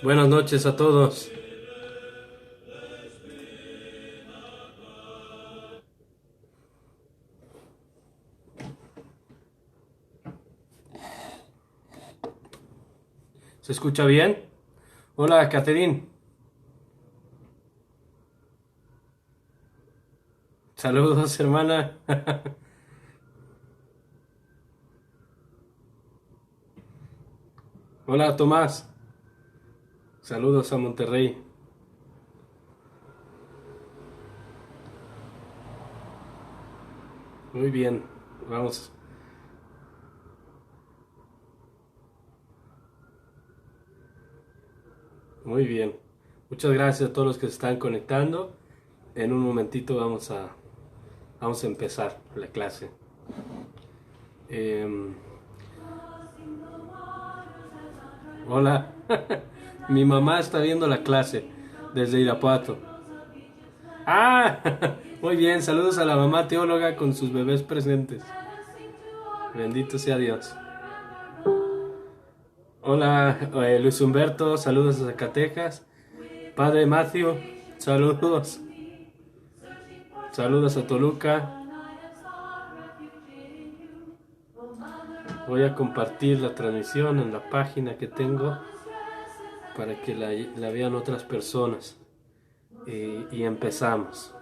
Buenas noches a todos. ¿Se escucha bien? Hola, Catherine. Saludos, hermana. Hola, Tomás. Saludos a Monterrey. Muy bien, vamos. Muy bien. Muchas gracias a todos los que se están conectando. En un momentito vamos a empezar la clase. Hola. Mi mamá está viendo la clase desde Irapuato. Ah, muy bien. Saludos a la mamá teóloga con sus bebés presentes. Bendito sea Dios. Hola, Luis Humberto. Saludos a Zacatecas. Padre Matthew. Saludos. Saludos a Toluca. Voy a compartir la transmisión en la página que tengo para que la vean otras personas. Y empezamos.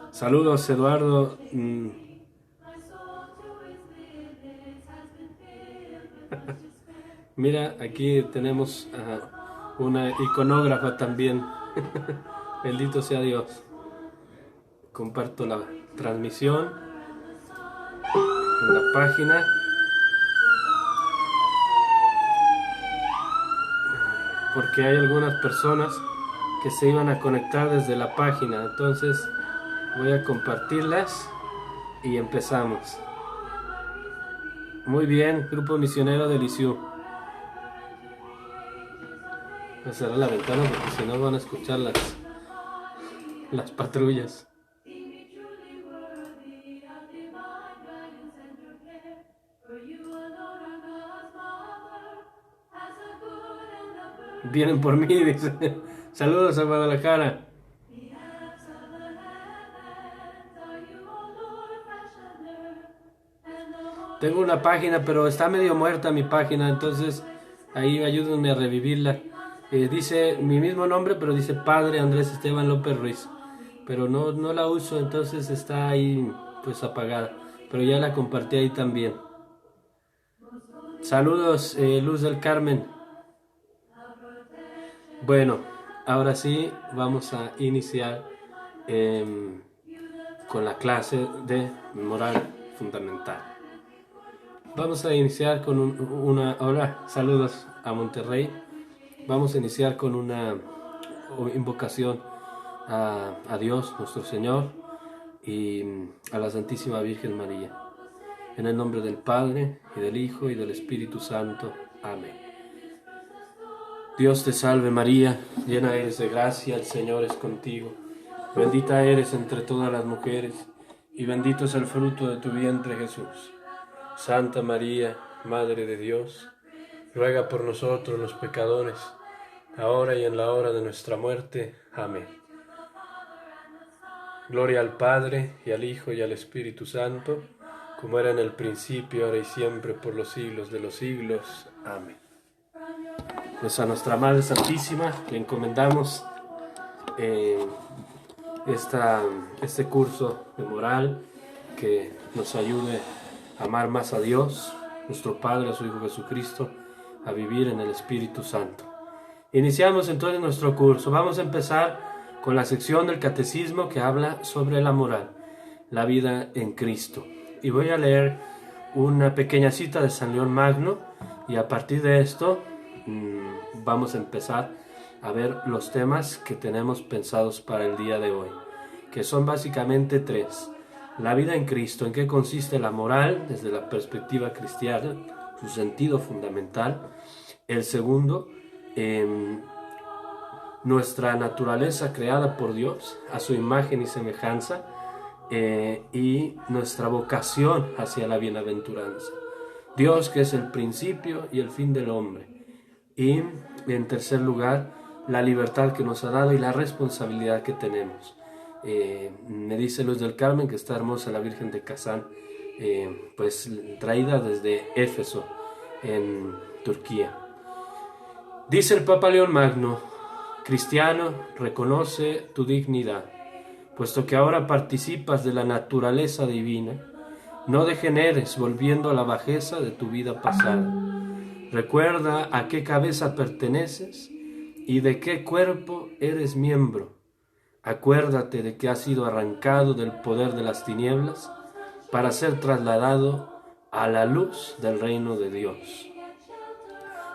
Saludos, Eduardo. Mira, aquí tenemos una iconógrafa también. Bendito sea Dios. Comparto la transmisión en la página. Porque hay algunas personas que se iban a conectar desde la página. Entonces voy a compartirlas y empezamos. Muy bien, Grupo Misionero de Lisieux. Voy a cerrar la ventana porque si no van a escuchar las patrullas. Vienen por mí, dice. Saludos a Guadalajara. Tengo una página, pero está medio muerta mi página, entonces ahí ayúdenme a revivirla. Dice mi mismo nombre, pero dice Padre Andrés Esteban López Ruiz. Pero no la uso, entonces está ahí pues apagada. Pero ya la compartí ahí también. Saludos, Luz del Carmen. Bueno, ahora sí vamos a iniciar con la clase de moral fundamental. Vamos a iniciar con hola, saludos a Monterrey. Vamos a iniciar con una invocación a Dios, nuestro Señor, y a la Santísima Virgen María. En el nombre del Padre, y del Hijo, y del Espíritu Santo. Amén. Dios te salve María, llena eres de gracia, el Señor es contigo. Bendita eres entre todas las mujeres, y bendito es el fruto de tu vientre Jesús. Santa María, Madre de Dios, ruega por nosotros los pecadores, ahora y en la hora de nuestra muerte. Amén. Gloria al Padre, y al Hijo, y al Espíritu Santo, como era en el principio, ahora y siempre, por los siglos de los siglos. Amén. Pues a nuestra Madre Santísima le encomendamos este curso de moral que nos ayude a amar más a Dios, nuestro Padre, a su Hijo Jesucristo, a vivir en el Espíritu Santo. Iniciamos entonces nuestro curso. Vamos a empezar con la sección del Catecismo que habla sobre la moral, la vida en Cristo. Y voy a leer una pequeña cita de San León Magno, y a partir de esto vamos a empezar a ver los temas que tenemos pensados para el día de hoy, que son básicamente tres. La vida en Cristo, en qué consiste la moral desde la perspectiva cristiana, su sentido fundamental. El segundo, nuestra naturaleza creada por Dios, a su imagen y semejanza, y nuestra vocación hacia la bienaventuranza. Dios, que es el principio y el fin del hombre. Y en tercer lugar, la libertad que nos ha dado y la responsabilidad que tenemos. Me dice Luz del Carmen que está hermosa la Virgen de Kazán, pues traída desde Éfeso, en Turquía. Dice el Papa León Magno: cristiano, reconoce tu dignidad, puesto que ahora participas de la naturaleza divina. No degeneres volviendo a la bajeza de tu vida pasada. Recuerda a qué cabeza perteneces y de qué cuerpo eres miembro. Acuérdate de que has sido arrancado del poder de las tinieblas para ser trasladado a la luz del reino de Dios.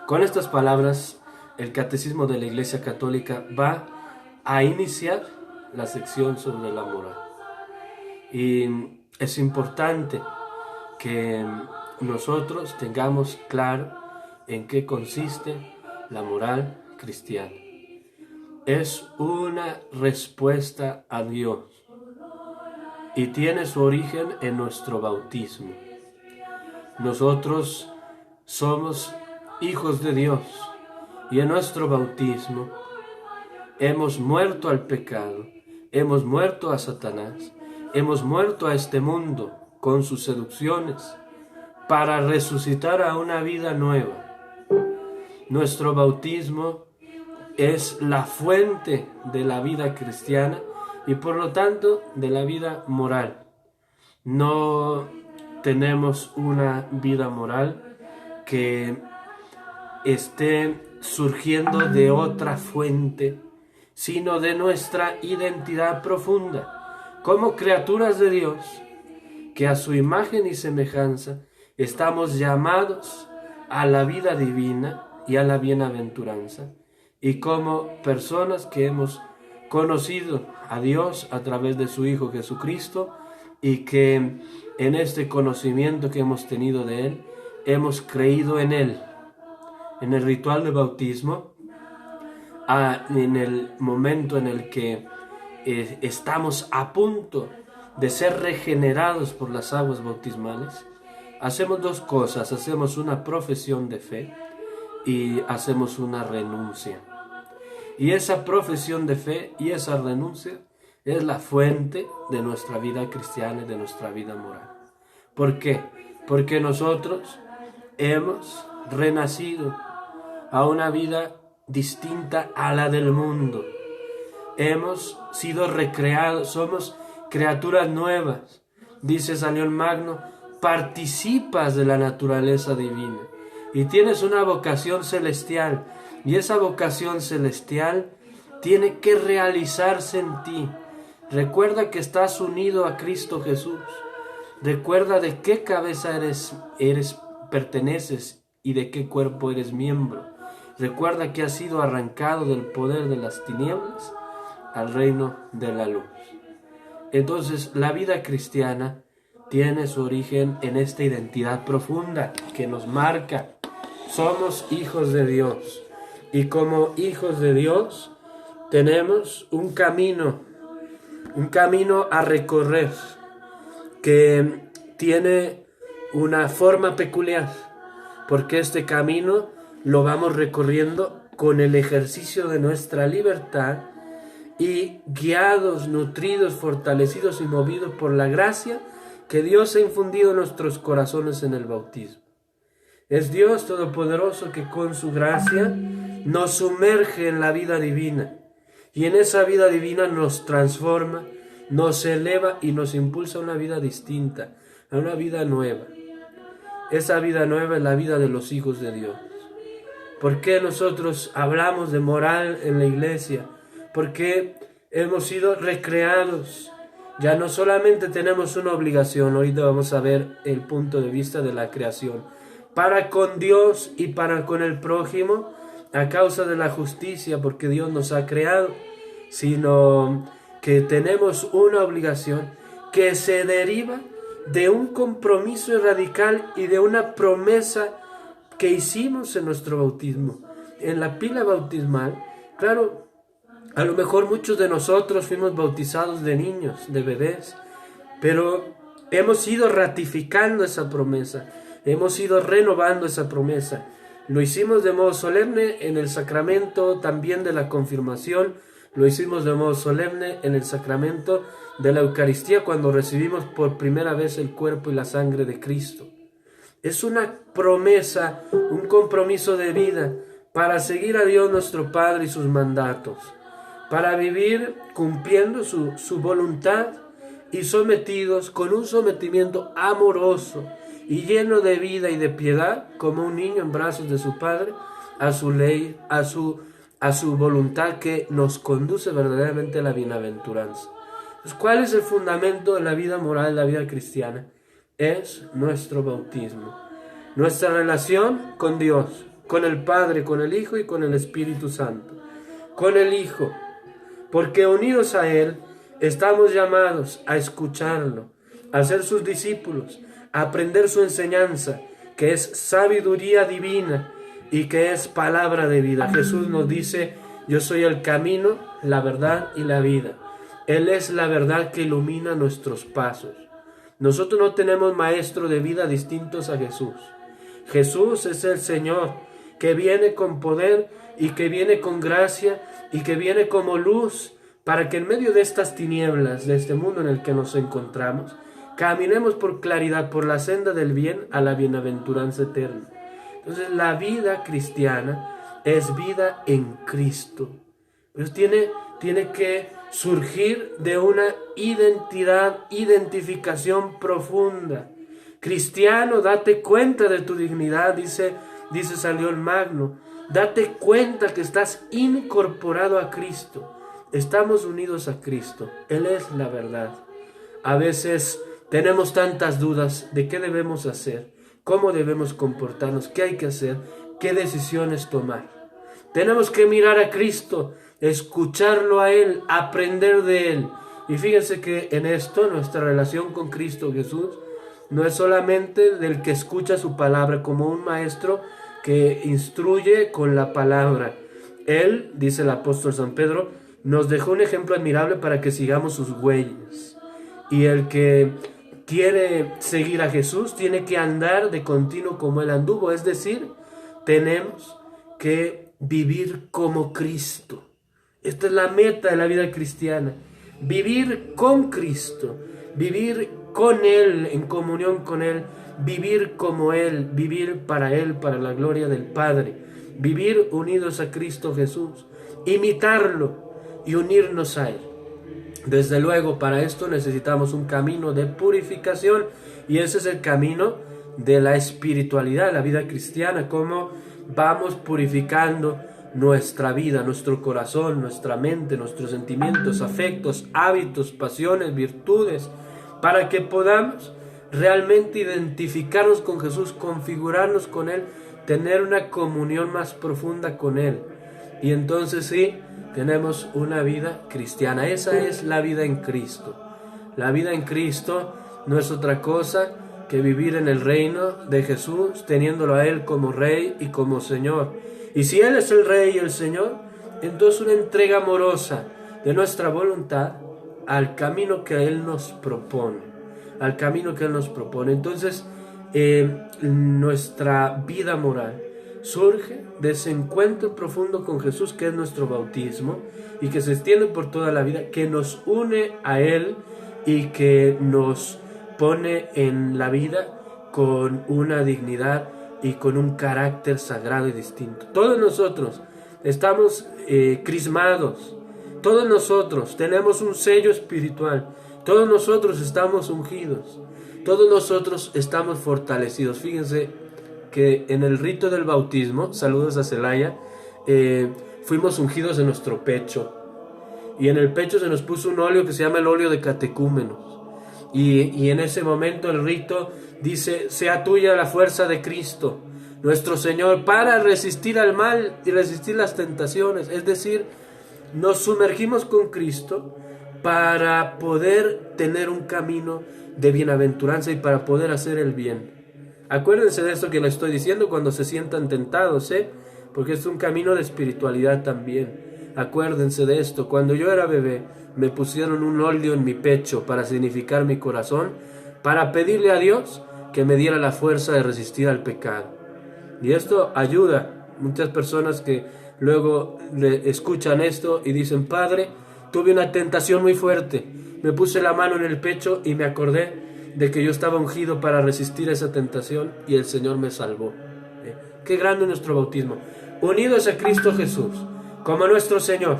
Con estas palabras, el Catecismo de la Iglesia Católica va a iniciar la sección sobre la moral. Y es importante que nosotros tengamos claro en qué consiste la moral cristiana. Es una respuesta a Dios y tiene su origen en nuestro bautismo. Nosotros somos hijos de Dios y en nuestro bautismo hemos muerto al pecado, hemos muerto a Satanás, hemos muerto a este mundo con sus seducciones para resucitar a una vida nueva. Nuestro bautismo es la fuente de la vida cristiana y por lo tanto de la vida moral. No tenemos una vida moral que esté surgiendo de otra fuente, sino de nuestra identidad profunda como criaturas de Dios, que a su imagen y semejanza estamos llamados a la vida divina y a la bienaventuranza, y como personas que hemos conocido a Dios a través de su Hijo Jesucristo, y que en este conocimiento que hemos tenido de Él, hemos creído en Él. En el ritual de bautismo, en el momento en el que estamos a punto de ser regenerados por las aguas bautismales, hacemos dos cosas: hacemos una profesión de fe y hacemos una renuncia. Y esa profesión de fe y esa renuncia es la fuente de nuestra vida cristiana y de nuestra vida moral. ¿Por qué? Porque nosotros hemos renacido a una vida distinta a la del mundo. Hemos sido recreados, somos criaturas nuevas. Dice San León Magno: participas de la naturaleza divina y tienes una vocación celestial, y esa vocación celestial tiene que realizarse en ti. Recuerda que estás unido a Cristo Jesús. Recuerda de qué cabeza perteneces y de qué cuerpo eres miembro. Recuerda que has sido arrancado del poder de las tinieblas al reino de la luz. Entonces, la vida cristiana tiene su origen en esta identidad profunda que nos marca. Somos hijos de Dios, y como hijos de Dios tenemos un camino a recorrer que tiene una forma peculiar, porque este camino lo vamos recorriendo con el ejercicio de nuestra libertad y guiados, nutridos, fortalecidos y movidos por la gracia que Dios ha infundido en nuestros corazones en el bautismo. Es Dios Todopoderoso que con su gracia nos sumerge en la vida divina, y en esa vida divina nos transforma, nos eleva y nos impulsa a una vida distinta, a una vida nueva. Esa vida nueva es la vida de los hijos de Dios. ¿Por qué nosotros hablamos de moral en la iglesia? Porque hemos sido recreados Ya no solamente tenemos una obligación, ahorita vamos a ver el punto de vista de la creación, para con Dios y para con el prójimo, a causa de la justicia, porque Dios nos ha creado, sino que tenemos una obligación que se deriva de un compromiso radical y de una promesa que hicimos en nuestro bautismo. En la pila bautismal, claro, a lo mejor muchos de nosotros fuimos bautizados de niños, de bebés, pero hemos ido ratificando esa promesa, hemos ido renovando esa promesa. Lo hicimos de modo solemne en el sacramento también de la confirmación, lo hicimos de modo solemne en el sacramento de la Eucaristía cuando recibimos por primera vez el cuerpo y la sangre de Cristo. Es una promesa, un compromiso de vida para seguir a Dios nuestro Padre y sus mandatos, para vivir cumpliendo su voluntad y sometidos con un sometimiento amoroso y lleno de vida y de piedad, como un niño en brazos de su padre, a su ley, a su voluntad que nos conduce verdaderamente a la bienaventuranza. Pues, ¿cuál es el fundamento de la vida moral, de la vida cristiana? Es nuestro bautismo, nuestra relación con Dios, con el Padre, con el Hijo y con el Espíritu Santo. Con el Hijo, porque unidos a Él estamos llamados a escucharlo, a ser sus discípulos, a aprender su enseñanza, que es sabiduría divina y que es palabra de vida. Jesús nos dice: yo soy el camino, la verdad y la vida. Él es la verdad que ilumina nuestros pasos. Nosotros no tenemos maestro de vida distintos a Jesús. Jesús es el Señor, que viene con poder y que viene con gracia y que viene como luz, para que en medio de estas tinieblas, de este mundo en el que nos encontramos, caminemos por claridad, por la senda del bien a la bienaventuranza eterna. Entonces, la vida cristiana es vida en Cristo. Pero tiene que surgir de una identificación profunda. Cristiano, date cuenta de tu dignidad, dice San León Magno. Date cuenta que estás incorporado a Cristo. Estamos unidos a Cristo. Él es la verdad. A veces tenemos tantas dudas de qué debemos hacer, cómo debemos comportarnos, qué hay que hacer, qué decisiones tomar. Tenemos que mirar a Cristo, escucharlo a Él, aprender de Él. Y fíjense que en esto nuestra relación con Cristo Jesús no es solamente del que escucha su palabra como un maestro que instruye con la palabra. Él, dice el apóstol San Pedro, nos dejó un ejemplo admirable para que sigamos sus huellas. Y el que quiere seguir a Jesús tiene que andar de continuo como Él anduvo. Es decir, tenemos que vivir como Cristo. Esta es la meta de la vida cristiana. Vivir con Cristo, vivir con Él, en comunión con Él, vivir como Él, vivir para Él, para la gloria del Padre, vivir unidos a Cristo Jesús, imitarlo y unirnos a Él. Desde luego, para esto necesitamos un camino de purificación, y ese es el camino de la espiritualidad, la vida cristiana, cómo vamos purificando nuestra vida, nuestro corazón, nuestra mente, nuestros sentimientos, afectos, hábitos, pasiones, virtudes, para que podamos realmente identificarnos con Jesús, configurarnos con Él, tener una comunión más profunda con Él. Y entonces sí, tenemos una vida cristiana. Esa es la vida en Cristo. La vida en Cristo no es otra cosa que vivir en el reino de Jesús, teniéndolo a Él como Rey y como Señor. Y si Él es el Rey y el Señor, entonces una entrega amorosa de nuestra voluntad al camino que Él nos propone. Al camino que Él nos propone. Entonces, nuestra vida moral surge de ese encuentro profundo con Jesús, que es nuestro bautismo, y que se extiende por toda la vida, que nos une a Él y que nos pone en la vida con una dignidad y con un carácter sagrado y distinto. Todos nosotros estamos crismados, todos nosotros tenemos un sello espiritual, todos nosotros estamos ungidos, todos nosotros estamos fortalecidos. Fíjense que en el rito del bautismo, saludos a Celaya, fuimos ungidos en nuestro pecho. y en el pecho se nos puso un óleo que se llama el óleo de catecúmenos. Y en ese momento el rito dice: sea tuya la fuerza de Cristo, nuestro Señor, para resistir al mal y resistir las tentaciones. Es decir, nos sumergimos con Cristo para poder tener un camino de bienaventuranza y para poder hacer el bien. Acuérdense de esto que les estoy diciendo cuando se sientan tentados, porque es un camino de espiritualidad también. Acuérdense de esto. Cuando yo era bebé, me pusieron un óleo en mi pecho para significar mi corazón, para pedirle a Dios que me diera la fuerza de resistir al pecado. Y esto ayuda. Muchas personas que luego le escuchan esto y dicen: Padre, tuve una tentación muy fuerte, me puse la mano en el pecho y me acordé de que yo estaba ungido para resistir esa tentación y el Señor me salvó. Qué grande nuestro bautismo. Unidos a Cristo Jesús como nuestro Señor,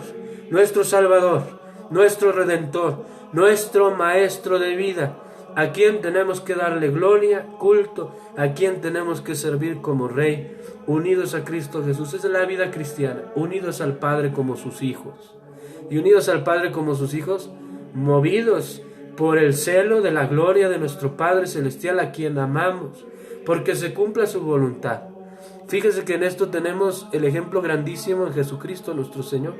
nuestro Salvador, nuestro Redentor, nuestro Maestro de vida, a quien tenemos que darle gloria, culto, a quien tenemos que servir como Rey. Unidos a Cristo Jesús. Esa es la vida cristiana. Unidos al Padre como sus hijos. Y unidos al Padre como sus hijos, movidos por el celo de la gloria de nuestro Padre Celestial, a quien amamos, porque se cumpla su voluntad. Fíjense que en esto tenemos el ejemplo grandísimo en Jesucristo nuestro Señor.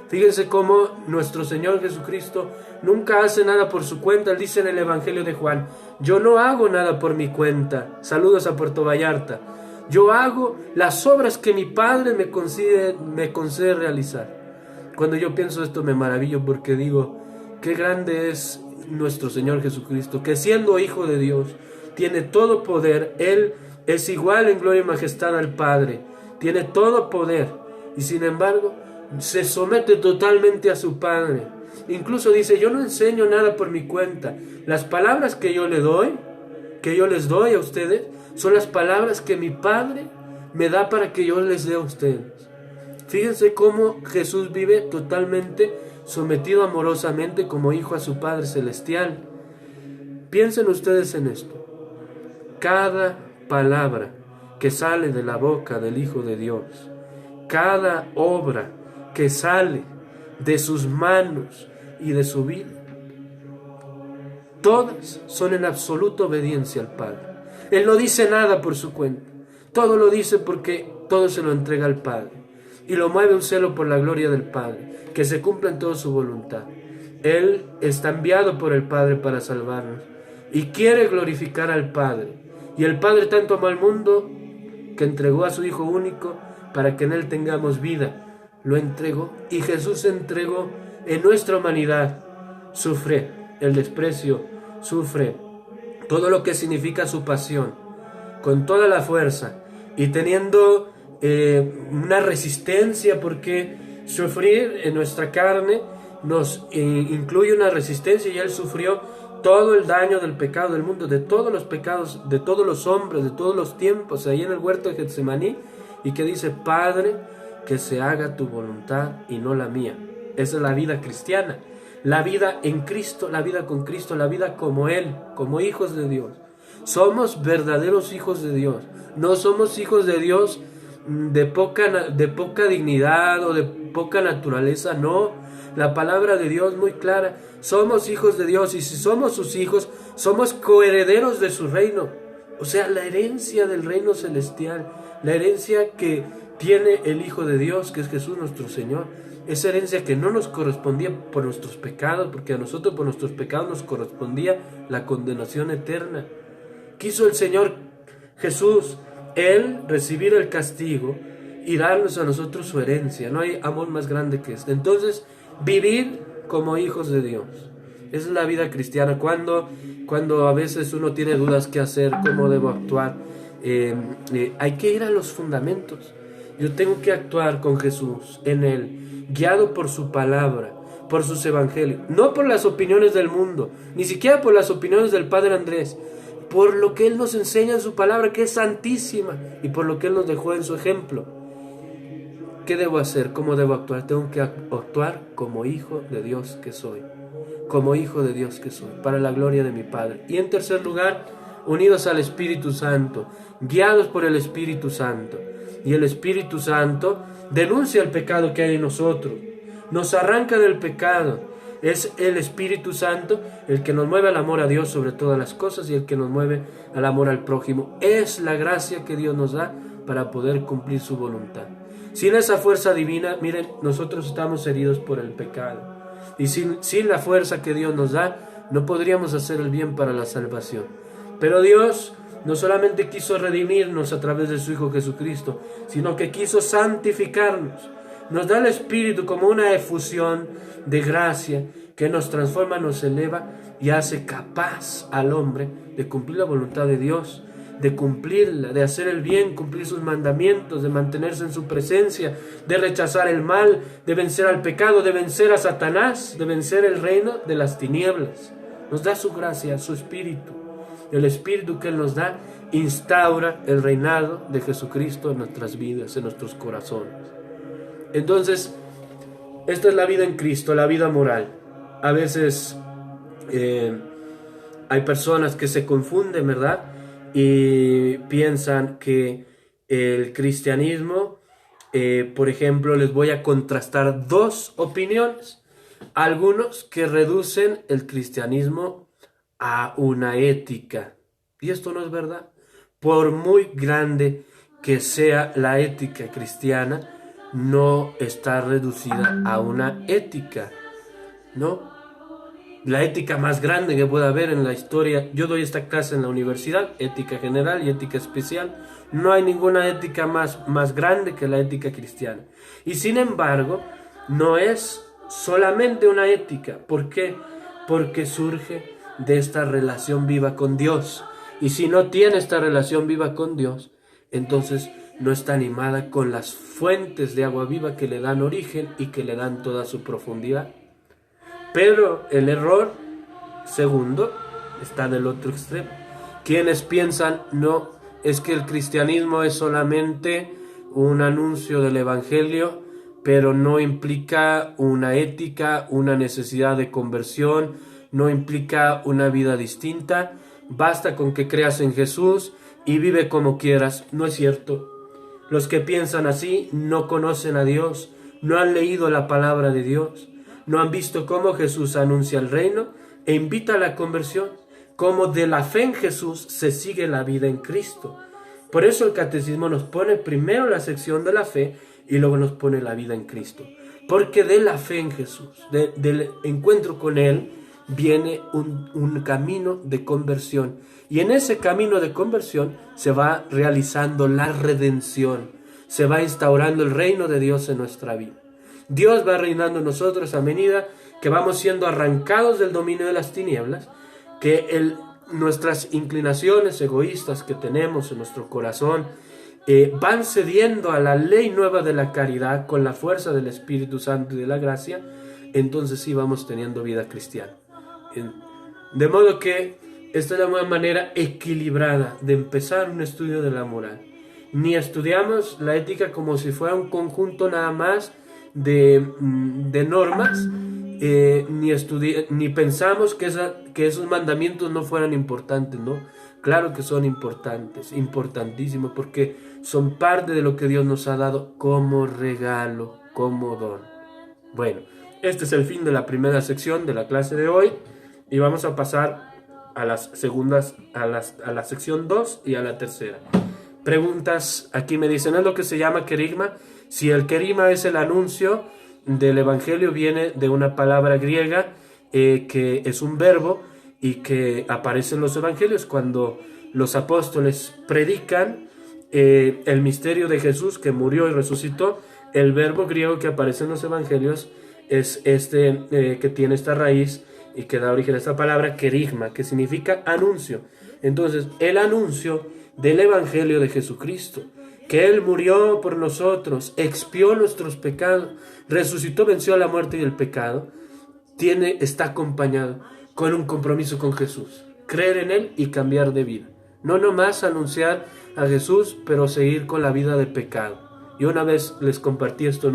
Fíjense cómo nuestro Señor Jesucristo nunca hace nada por su cuenta. Él dice en el Evangelio de Juan: yo no hago nada por mi cuenta. Saludos a Puerto Vallarta. Yo hago las obras que mi Padre me concede realizar. Cuando yo pienso esto me maravillo, porque digo: qué grande es nuestro Señor Jesucristo, que siendo Hijo de Dios, tiene todo poder. Él es igual en gloria y majestad al Padre, tiene todo poder, y sin embargo se somete totalmente a su Padre. Incluso dice: yo no enseño nada por mi cuenta. Las palabras que yo les doy a ustedes, son las palabras que mi Padre me da para que yo les dé a ustedes. Fíjense cómo Jesús vive totalmente sometido amorosamente como hijo a su Padre Celestial. Piensen ustedes en esto. Cada palabra que sale de la boca del Hijo de Dios, cada obra que sale de sus manos y de su vida, todas son en absoluta obediencia al Padre. Él no dice nada por su cuenta, todo lo dice porque todo se lo entrega al Padre, y lo mueve un celo por la gloria del Padre, que se cumpla en toda su voluntad. Él está enviado por el Padre para salvarnos y quiere glorificar al Padre, y el Padre tanto amó al mundo que entregó a su Hijo único para que en Él tengamos vida. Lo entregó, y Jesús se entregó en nuestra humanidad. Sufre el desprecio, sufre todo lo que significa su pasión, con toda la fuerza, y teniendo una resistencia, porque sufrir en nuestra carne nos incluye una resistencia, y Él sufrió todo el daño del pecado del mundo, de todos los pecados, de todos los hombres, de todos los tiempos, ahí en el huerto de Getsemaní, y que dice: Padre, que se haga tu voluntad y no la mía. Esa es la vida cristiana, la vida en Cristo, la vida con Cristo, la vida como Él, como hijos de Dios. Somos verdaderos hijos de Dios, no somos hijos de Dios de poca dignidad o de poca naturaleza, no. La palabra de Dios muy clara: somos hijos de Dios, y si somos sus hijos, somos coherederos de su reino. O sea, la herencia del reino celestial, la herencia que tiene el Hijo de Dios, que es Jesús nuestro Señor. Esa herencia que no nos correspondía por nuestros pecados, porque a nosotros por nuestros pecados nos correspondía la condenación eterna. Quiso el Señor Jesús, Él, recibir el castigo y darnos a nosotros su herencia. No hay amor más grande que este. Entonces, vivir como hijos de Dios. Esa es la vida cristiana. Cuando a veces uno tiene dudas qué hacer, cómo debo actuar, hay que ir a los fundamentos. Yo tengo que actuar con Jesús, en Él, guiado por su palabra, por sus evangelios, no por las opiniones del mundo, ni siquiera por las opiniones del Padre Andrés, por lo que Él nos enseña en su palabra, que es santísima, y por lo que Él nos dejó en su ejemplo. ¿Qué debo hacer? ¿Cómo debo actuar? Tengo que actuar como hijo de Dios que soy, como hijo de Dios que soy, para la gloria de mi Padre. Y en tercer lugar, unidos al Espíritu Santo, guiados por el Espíritu Santo. Y el Espíritu Santo denuncia el pecado que hay en nosotros, nos arranca del pecado. Es el Espíritu Santo el que nos mueve al amor a Dios sobre todas las cosas y el que nos mueve al amor al prójimo. Es la gracia que Dios nos da para poder cumplir su voluntad. Sin esa fuerza divina, miren, nosotros estamos heridos por el pecado. Y sin la fuerza que Dios nos da, no podríamos hacer el bien para la salvación. Pero Dios no solamente quiso redimirnos a través de su Hijo Jesucristo, sino que quiso santificarnos. Nos da el Espíritu como una efusión de gracia que nos transforma, nos eleva y hace capaz al hombre de cumplir la voluntad de Dios, de cumplirla, de hacer el bien, cumplir sus mandamientos, de mantenerse en su presencia, de rechazar el mal, de vencer al pecado, de vencer a Satanás, de vencer el reino de las tinieblas. Nos da su gracia, su Espíritu. El Espíritu que Él nos da instaura el reinado de Jesucristo en nuestras vidas, en nuestros corazones. Entonces, esta es la vida en Cristo, la vida moral. A veces hay personas que se confunden, ¿verdad? Y piensan que el cristianismo, por ejemplo, les voy a contrastar dos opiniones. Algunos que reducen el cristianismo a una ética. Y esto no es verdad. Por muy grande que sea la ética cristiana, no está reducida a una ética, ¿no? La ética más grande que pueda haber en la historia, yo doy esta clase en la universidad, ética general y ética especial, no hay ninguna ética más grande que la ética cristiana. Y sin embargo, no es solamente una ética. ¿Por qué? Porque surge de esta relación viva con Dios. Y si no tiene esta relación viva con Dios, entonces no está animada con las fuentes de agua viva que le dan origen y que le dan toda su profundidad. Pero el error segundo está del otro extremo. Quienes piensan, no, es que el cristianismo es solamente un anuncio del evangelio, pero no implica una ética, una necesidad de conversión, no implica una vida distinta. Basta con que creas en Jesús y vive como quieras. No es cierto. Los que piensan así no conocen a Dios, no han leído la palabra de Dios, no han visto cómo Jesús anuncia el reino e invita a la conversión, cómo de la fe en Jesús se sigue la vida en Cristo. Por eso el catecismo nos pone primero la sección de la fe y luego nos pone la vida en Cristo. Porque de la fe en Jesús, del encuentro con Él, viene un camino de conversión. Y en ese camino de conversión se va realizando la redención. Se va instaurando el reino de Dios en nuestra vida. Dios va reinando en nosotros a medida que vamos siendo arrancados del dominio de las tinieblas, que nuestras inclinaciones egoístas que tenemos en nuestro corazón van cediendo a la ley nueva de la caridad con la fuerza del Espíritu Santo y de la gracia. Entonces sí vamos teniendo vida cristiana. De modo que esta es la nueva manera equilibrada de empezar un estudio de la moral. Ni estudiamos la ética como si fuera un conjunto nada más de normas, ni pensamos que esos mandamientos no fueran importantes, ¿no? Claro que son importantes, importantísimos, porque son parte de lo que Dios nos ha dado como regalo, como don. Bueno, este es el fin de la primera sección de la clase de hoy. Y vamos a pasar a las segundas, a la sección 2 y a la tercera. Preguntas, aquí me dicen, ¿es lo que se llama querigma? Si el querigma es el anuncio del evangelio, viene de una palabra griega que es un verbo y que aparece en los evangelios cuando los apóstoles predican el misterio de Jesús que murió y resucitó. El verbo griego que aparece en los evangelios es que tiene esta raíz y que da origen a esta palabra querigma, que significa anuncio. Entonces, el anuncio del evangelio de Jesucristo, que Él murió por nosotros, expió nuestros pecados, resucitó, venció a la muerte y el pecado, está acompañado con un compromiso con Jesús, creer en Él y cambiar de vida. No nomás anunciar a Jesús, pero seguir con la vida de pecado. Yo una vez les compartí esto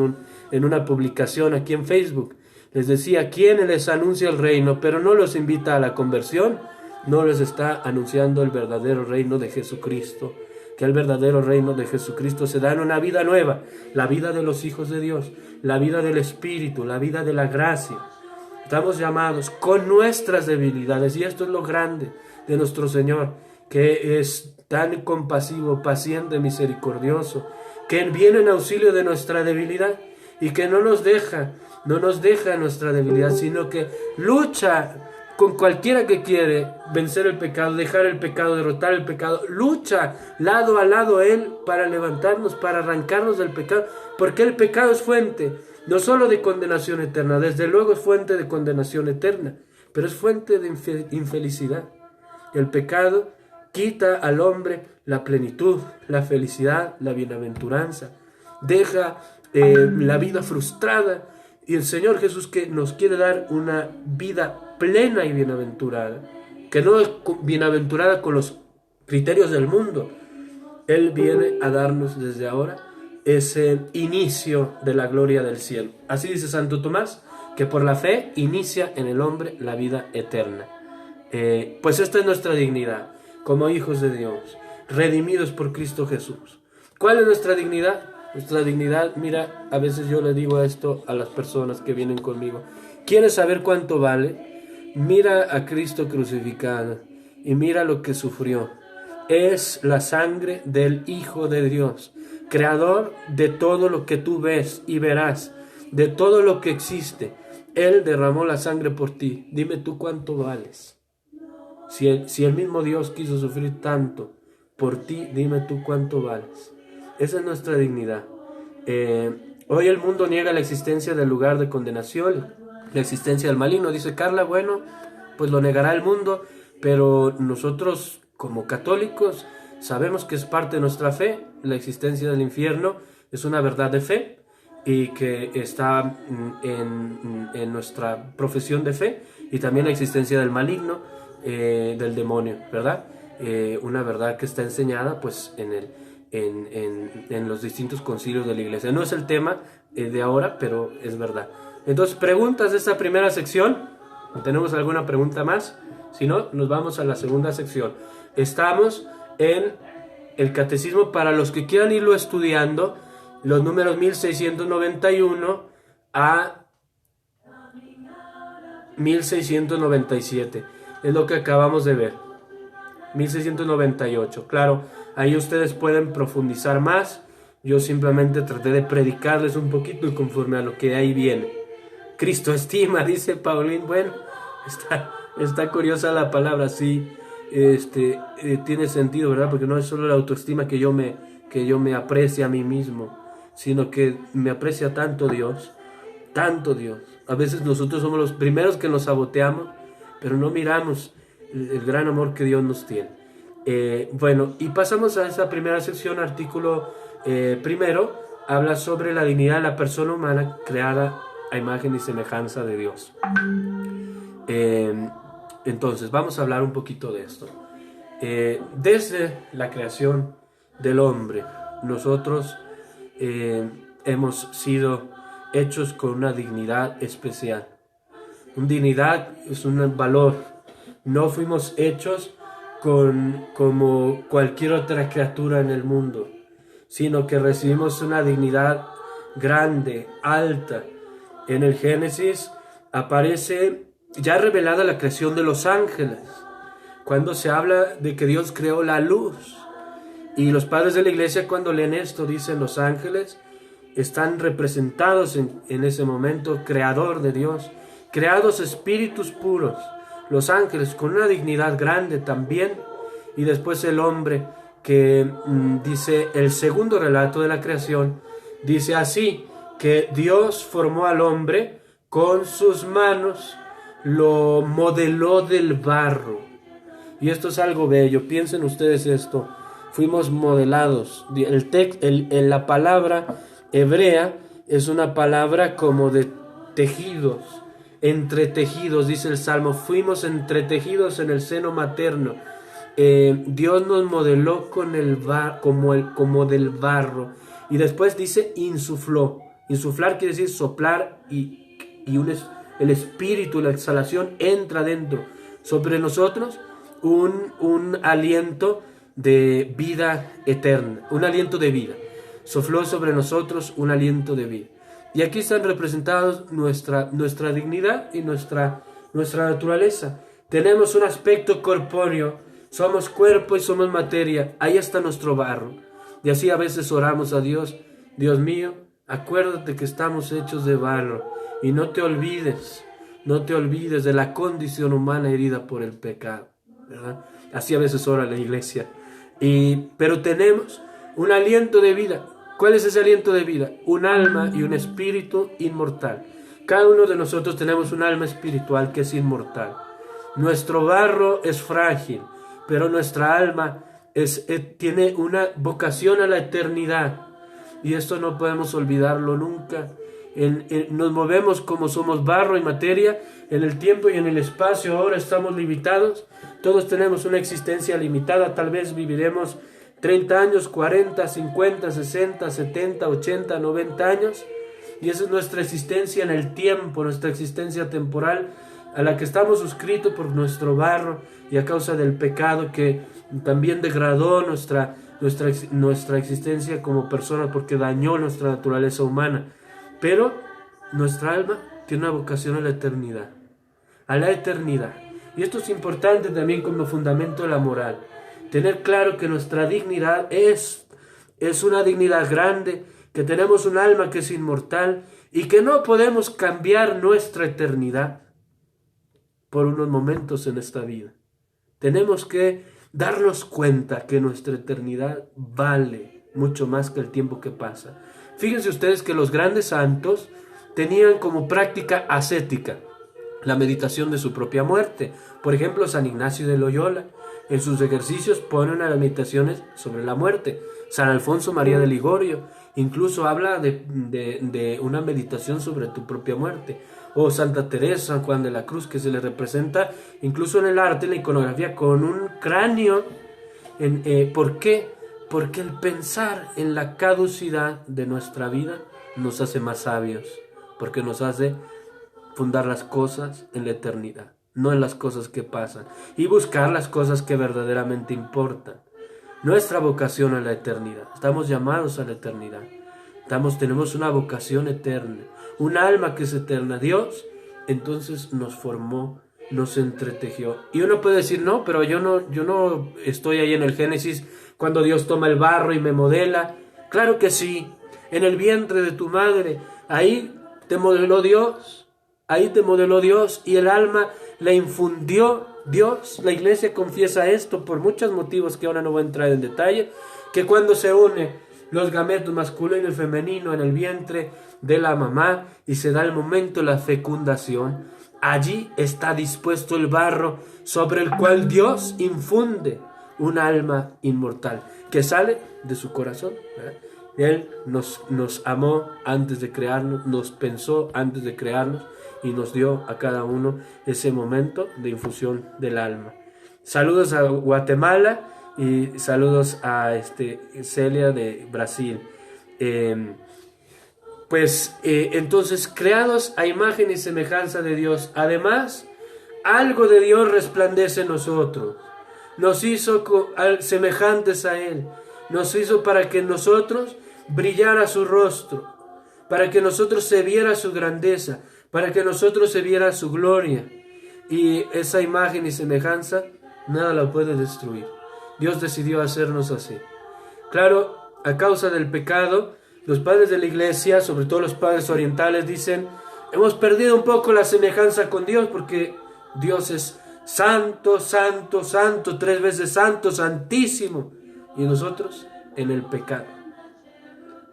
en una publicación aquí en Facebook. Les decía, ¿quién les anuncia el reino, pero no los invita a la conversión? No les está anunciando el verdadero reino de Jesucristo, que el verdadero reino de Jesucristo se da en una vida nueva, la vida de los hijos de Dios, la vida del Espíritu, la vida de la gracia. Estamos llamados con nuestras debilidades, y esto es lo grande de nuestro Señor, que es tan compasivo, paciente, misericordioso, que viene en auxilio de nuestra debilidad y que no nos deja nuestra debilidad, sino que lucha con cualquiera que quiere vencer el pecado, dejar el pecado, derrotar el pecado. Lucha lado a lado Él para levantarnos, para arrancarnos del pecado, porque el pecado es fuente no solo de condenación eterna, desde luego es fuente de condenación eterna, pero es fuente de infelicidad. El pecado quita al hombre la plenitud, la felicidad, la bienaventuranza, deja la vida frustrada, y el Señor Jesús, que nos quiere dar una vida plena y bienaventurada, que no es bienaventurada con los criterios del mundo. Él viene a darnos desde ahora ese inicio de la gloria del cielo. Así dice Santo Tomás, que por la fe inicia en el hombre la vida eterna. Pues esta es nuestra dignidad como hijos de Dios, redimidos por Cristo Jesús. ¿Cuál es nuestra dignidad? Nuestra dignidad, mira, a veces yo le digo esto a las personas que vienen conmigo: ¿quieres saber cuánto vale? Mira a Cristo crucificado y mira lo que sufrió. Es la sangre del Hijo de Dios, creador de todo lo que tú ves y verás, de todo lo que existe. Él derramó la sangre por ti. Dime tú cuánto vales. Si el mismo Dios quiso sufrir tanto por ti, dime tú cuánto vales. Esa es nuestra dignidad. Hoy el mundo niega la existencia del lugar de condenación, la existencia del maligno. Dice Carla, bueno, pues lo negará el mundo, pero nosotros como católicos sabemos que es parte de nuestra fe. La existencia del infierno es una verdad de fe y que está en nuestra profesión de fe, y también la existencia del maligno, del demonio, ¿verdad? Una verdad que está enseñada pues en los distintos concilios de la iglesia. No es el tema de ahora, pero es verdad. Entonces, preguntas de esta primera sección. ¿Tenemos alguna pregunta más? Si no, nos vamos a la segunda sección. Estamos en el catecismo para los que quieran irlo estudiando, los números 1691 a 1697. Es lo que acabamos de ver. 1698. Claro, ahí ustedes pueden profundizar más. Yo simplemente traté de predicarles un poquito y conforme a lo que de ahí viene. Cristo estima, dice Paulín. Bueno, está curiosa la palabra, sí. Tiene sentido, ¿verdad? Porque no es solo la autoestima que yo me aprecie a mí mismo, sino que me aprecia tanto Dios. A veces nosotros somos los primeros que nos saboteamos, pero no miramos el gran amor que Dios nos tiene. Bueno, y pasamos a esa primera sección. Artículo primero habla sobre la dignidad de la persona humana creada a imagen y semejanza de Dios. Entonces vamos a hablar un poquito de esto. Desde la creación del hombre, nosotros hemos sido hechos con una dignidad especial. Una dignidad es un valor. No fuimos hechos como cualquier otra criatura en el mundo, sino que recibimos una dignidad grande, alta. En el Génesis aparece ya revelada la creación de los ángeles, cuando se habla de que Dios creó la luz. Y los padres de la iglesia, cuando leen esto, dicen: los ángeles están representados en ese momento, creador de Dios, creados espíritus puros. Los ángeles con una dignidad grande también. Y después el hombre, que dice el segundo relato de la creación, dice así: que Dios formó al hombre con sus manos, lo modeló del barro. Y esto es algo bello. Piensen ustedes esto: fuimos modelados. La palabra hebrea es una palabra como de tejidos, entretejidos, dice el Salmo. Fuimos entretejidos en el seno materno. Dios nos modeló con como del barro. Y después dice insufló. Insuflar quiere decir soplar, y el espíritu, la exhalación entra dentro sobre nosotros, un aliento de vida eterna, un aliento de vida. Sopló sobre nosotros un aliento de vida. Y aquí están representados nuestra dignidad y nuestra naturaleza. Tenemos un aspecto corpóreo, somos cuerpo y somos materia, ahí está nuestro barro. Y así a veces oramos a Dios: Dios mío, acuérdate que estamos hechos de barro y no te olvides de la condición humana herida por el pecado, ¿verdad? Así a veces ora la iglesia. Pero tenemos un aliento de vida. ¿Cuál es ese aliento de vida? Un alma y un espíritu inmortal. Cada uno de nosotros tenemos un alma espiritual que es inmortal. Nuestro barro es frágil, pero nuestra alma tiene una vocación a la eternidad. Y esto no podemos olvidarlo nunca. Nos movemos como somos barro y materia, en el tiempo y en el espacio. Ahora estamos limitados. Todos tenemos una existencia limitada. Tal vez viviremos 30 años, 40, 50, 60, 70, 80, 90 años. Y esa es nuestra existencia en el tiempo, nuestra existencia temporal, a la que estamos suscritos por nuestro barro y a causa del pecado que también degradó nuestra existencia como persona, porque dañó nuestra naturaleza humana. Pero nuestra alma tiene una vocación a la eternidad. A la eternidad. Y esto es importante también como fundamento de la moral. Tener claro que nuestra dignidad es una dignidad grande, que tenemos un alma que es inmortal y que no podemos cambiar nuestra eternidad por unos momentos en esta vida. Tenemos que darnos cuenta que nuestra eternidad vale mucho más que el tiempo que pasa. Fíjense ustedes que los grandes santos tenían como práctica ascética la meditación de su propia muerte. Por ejemplo, San Ignacio de Loyola, en sus ejercicios pone unas meditaciones sobre la muerte. San Alfonso María de Ligorio incluso habla de una meditación sobre tu propia muerte. O Santa Teresa, San Juan de la Cruz, que se le representa incluso en el arte, en la iconografía, con un cráneo. ¿Por qué? Porque el pensar en la caducidad de nuestra vida nos hace más sabios, porque nos hace fundar las cosas en la eternidad, no en las cosas que pasan, y buscar las cosas que verdaderamente importan. Nuestra vocación a la eternidad, estamos llamados a la eternidad, tenemos una vocación eterna, un alma que es eterna. Dios entonces nos formó, nos entretejió. Y uno puede decir: no, pero yo no estoy ahí en el Génesis cuando Dios toma el barro y me modela. Claro que sí, en el vientre de tu madre, ahí te modeló Dios. Ahí te modeló Dios y el alma la infundió Dios. La iglesia confiesa esto por muchos motivos que ahora no voy a entrar en detalle, que cuando se une los gametos masculino y femenino en el vientre de la mamá y se da el momento de la fecundación, allí está dispuesto el barro sobre el cual Dios infunde un alma inmortal que sale de su corazón, ¿verdad? Él nos amó antes de crearnos, nos pensó antes de crearnos y nos dio a cada uno ese momento de infusión del alma. Saludos a Guatemala y saludos a Celia de Brasil. Entonces, creados a imagen y semejanza de Dios, además, algo de Dios resplandece en nosotros. Nos hizo semejantes a Él. Nos hizo para que en nosotros brillara su rostro, para que nosotros se viera su grandeza, para que nosotros se viera su gloria. Y esa imagen y semejanza nada la puede destruir. Dios decidió hacernos así. Claro, a causa del pecado, los padres de la iglesia, sobre todo los padres orientales, dicen: hemos perdido un poco la semejanza con Dios, porque Dios es santo, santo, santo, 3 veces santo, santísimo, y nosotros en el pecado.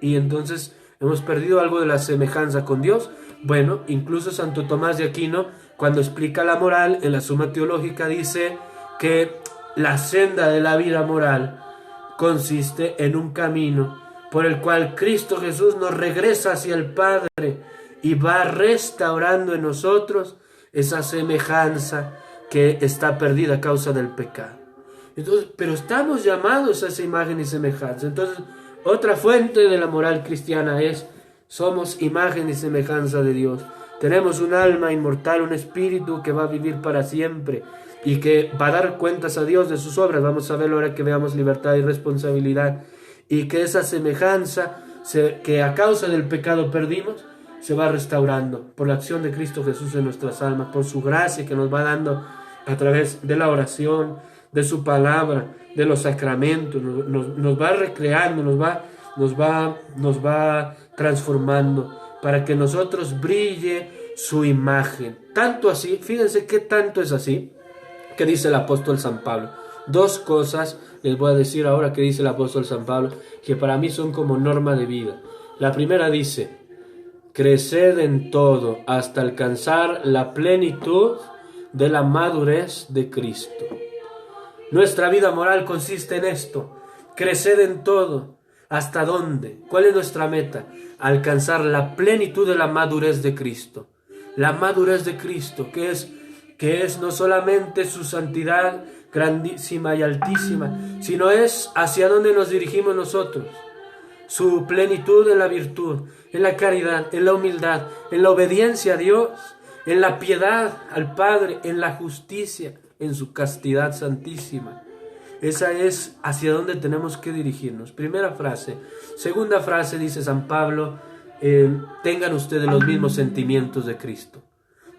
Y entonces hemos perdido algo de la semejanza con Dios. Bueno, incluso Santo Tomás de Aquino, cuando explica la moral en la Suma Teológica, dice que la senda de la vida moral consiste en un camino por el cual Cristo Jesús nos regresa hacia el Padre y va restaurando en nosotros esa semejanza que está perdida a causa del pecado. Entonces, pero estamos llamados a esa imagen y semejanza. Entonces, otra fuente de la moral cristiana es: somos imagen y semejanza de Dios. Tenemos un alma inmortal, un espíritu que va a vivir para siempre. y que va a dar cuentas a Dios de sus obras. Vamos a verlo ahora que veamos libertad y responsabilidad, y que esa semejanza que a causa del pecado perdimos, se va restaurando por la acción de Cristo Jesús en nuestras almas, por su gracia que nos va dando a través de la oración, de su palabra, de los sacramentos. Nos va recreando, nos va transformando para que nosotros brille su imagen. Tanto así, fíjense qué tanto es así, que dice el apóstol San Pablo. Dos cosas les voy a decir ahora que dice el apóstol San Pablo, que para mí son como norma de vida. La primera dice: creced en todo hasta alcanzar la plenitud de la madurez de Cristo. Nuestra vida moral consiste en esto: crecer en todo. ¿Hasta dónde? ¿Cuál es nuestra meta? Alcanzar la plenitud de la madurez de Cristo. La madurez de Cristo, que es no solamente su santidad grandísima y altísima, sino es hacia dónde nos dirigimos nosotros. Su plenitud en la virtud, en la caridad, en la humildad, en la obediencia a Dios, en la piedad al Padre, en la justicia, en su castidad santísima. Esa es hacia donde tenemos que dirigirnos. Primera frase. Segunda frase, dice San Pablo: tengan ustedes los mismos sentimientos de Cristo.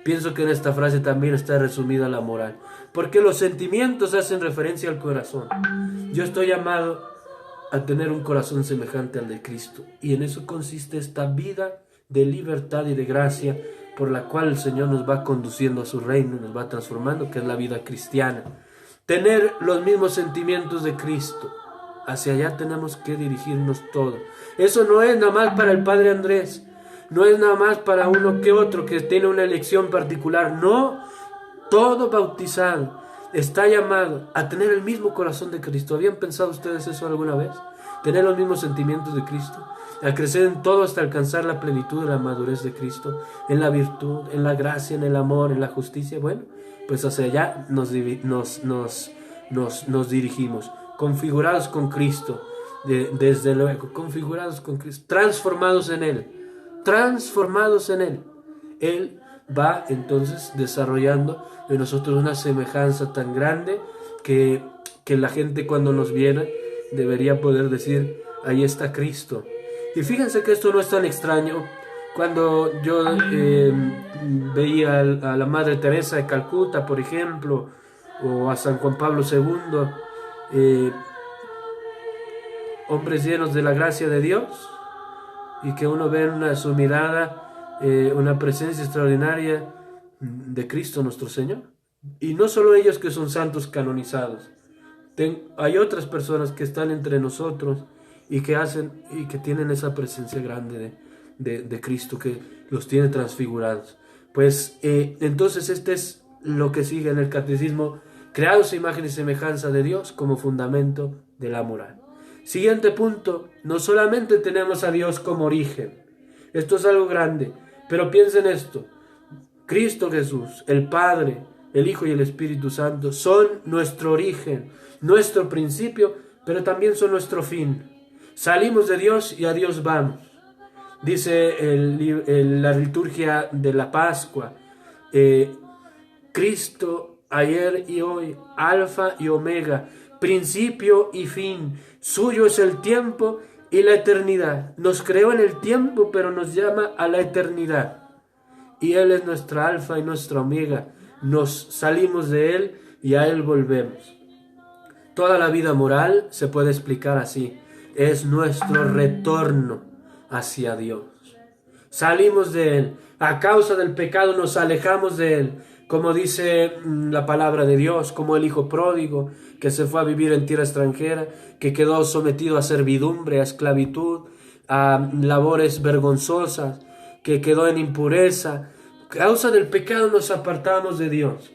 Pienso que en esta frase también está resumida la moral, porque los sentimientos hacen referencia al corazón. Yo estoy llamado a tener un corazón semejante al de Cristo, y en eso consiste esta vida de libertad y de gracia por la cual el Señor nos va conduciendo a su reino, nos va transformando, que es la vida cristiana. Tener los mismos sentimientos de Cristo, hacia allá tenemos que dirigirnos todos. Eso no es nada más para el Padre Andrés, no es nada más para uno que otro que tiene una elección particular. No, todo bautizado está llamado a tener el mismo corazón de Cristo. ¿Habían pensado ustedes eso alguna vez? Tener los mismos sentimientos de Cristo, a crecer en todo hasta alcanzar la plenitud de la madurez de Cristo, en la virtud, en la gracia, en el amor, en la justicia. Bueno, pues hacia allá nos dirigimos, configurados con Cristo, desde luego, configurados con Cristo, transformados en Él. Él va entonces desarrollando en nosotros una semejanza tan grande que la gente, cuando nos viera, debería poder decir: ahí está Cristo. Y fíjense que esto no es tan extraño. Cuando yo veía a la Madre Teresa de Calcuta, por ejemplo, o a San Juan Pablo II, hombres llenos de la gracia de Dios, y que uno ve en su mirada una presencia extraordinaria de Cristo nuestro Señor. Y no solo ellos que son santos canonizados, hay otras personas que están entre nosotros y que tienen esa presencia grande de Cristo, que los tiene transfigurados. Pues entonces este es lo que sigue en el catecismo: creados a imagen y semejanza de Dios como fundamento de la moral. Siguiente punto: no solamente tenemos a Dios como origen, esto es algo grande, pero piensen esto: Cristo Jesús, el Padre, el Hijo y el Espíritu Santo son nuestro origen, nuestro principio, pero también son nuestro fin. Salimos de Dios y a Dios vamos. Dice la liturgia de la Pascua: Cristo ayer y hoy, alfa y omega, principio y fin, suyo es el tiempo y la eternidad. Nos creó en el tiempo, pero nos llama a la eternidad. Y Él es nuestra alfa y nuestra omega. Nos salimos de Él y a Él volvemos. Toda la vida moral se puede explicar así: es nuestro retorno hacia Dios. Salimos de Él, a causa del pecado nos alejamos de Él, como dice la palabra de Dios, como el hijo pródigo que se fue a vivir en tierra extranjera, que quedó sometido a servidumbre, a esclavitud, a labores vergonzosas, que quedó en impureza. A causa del pecado nos apartamos de Dios,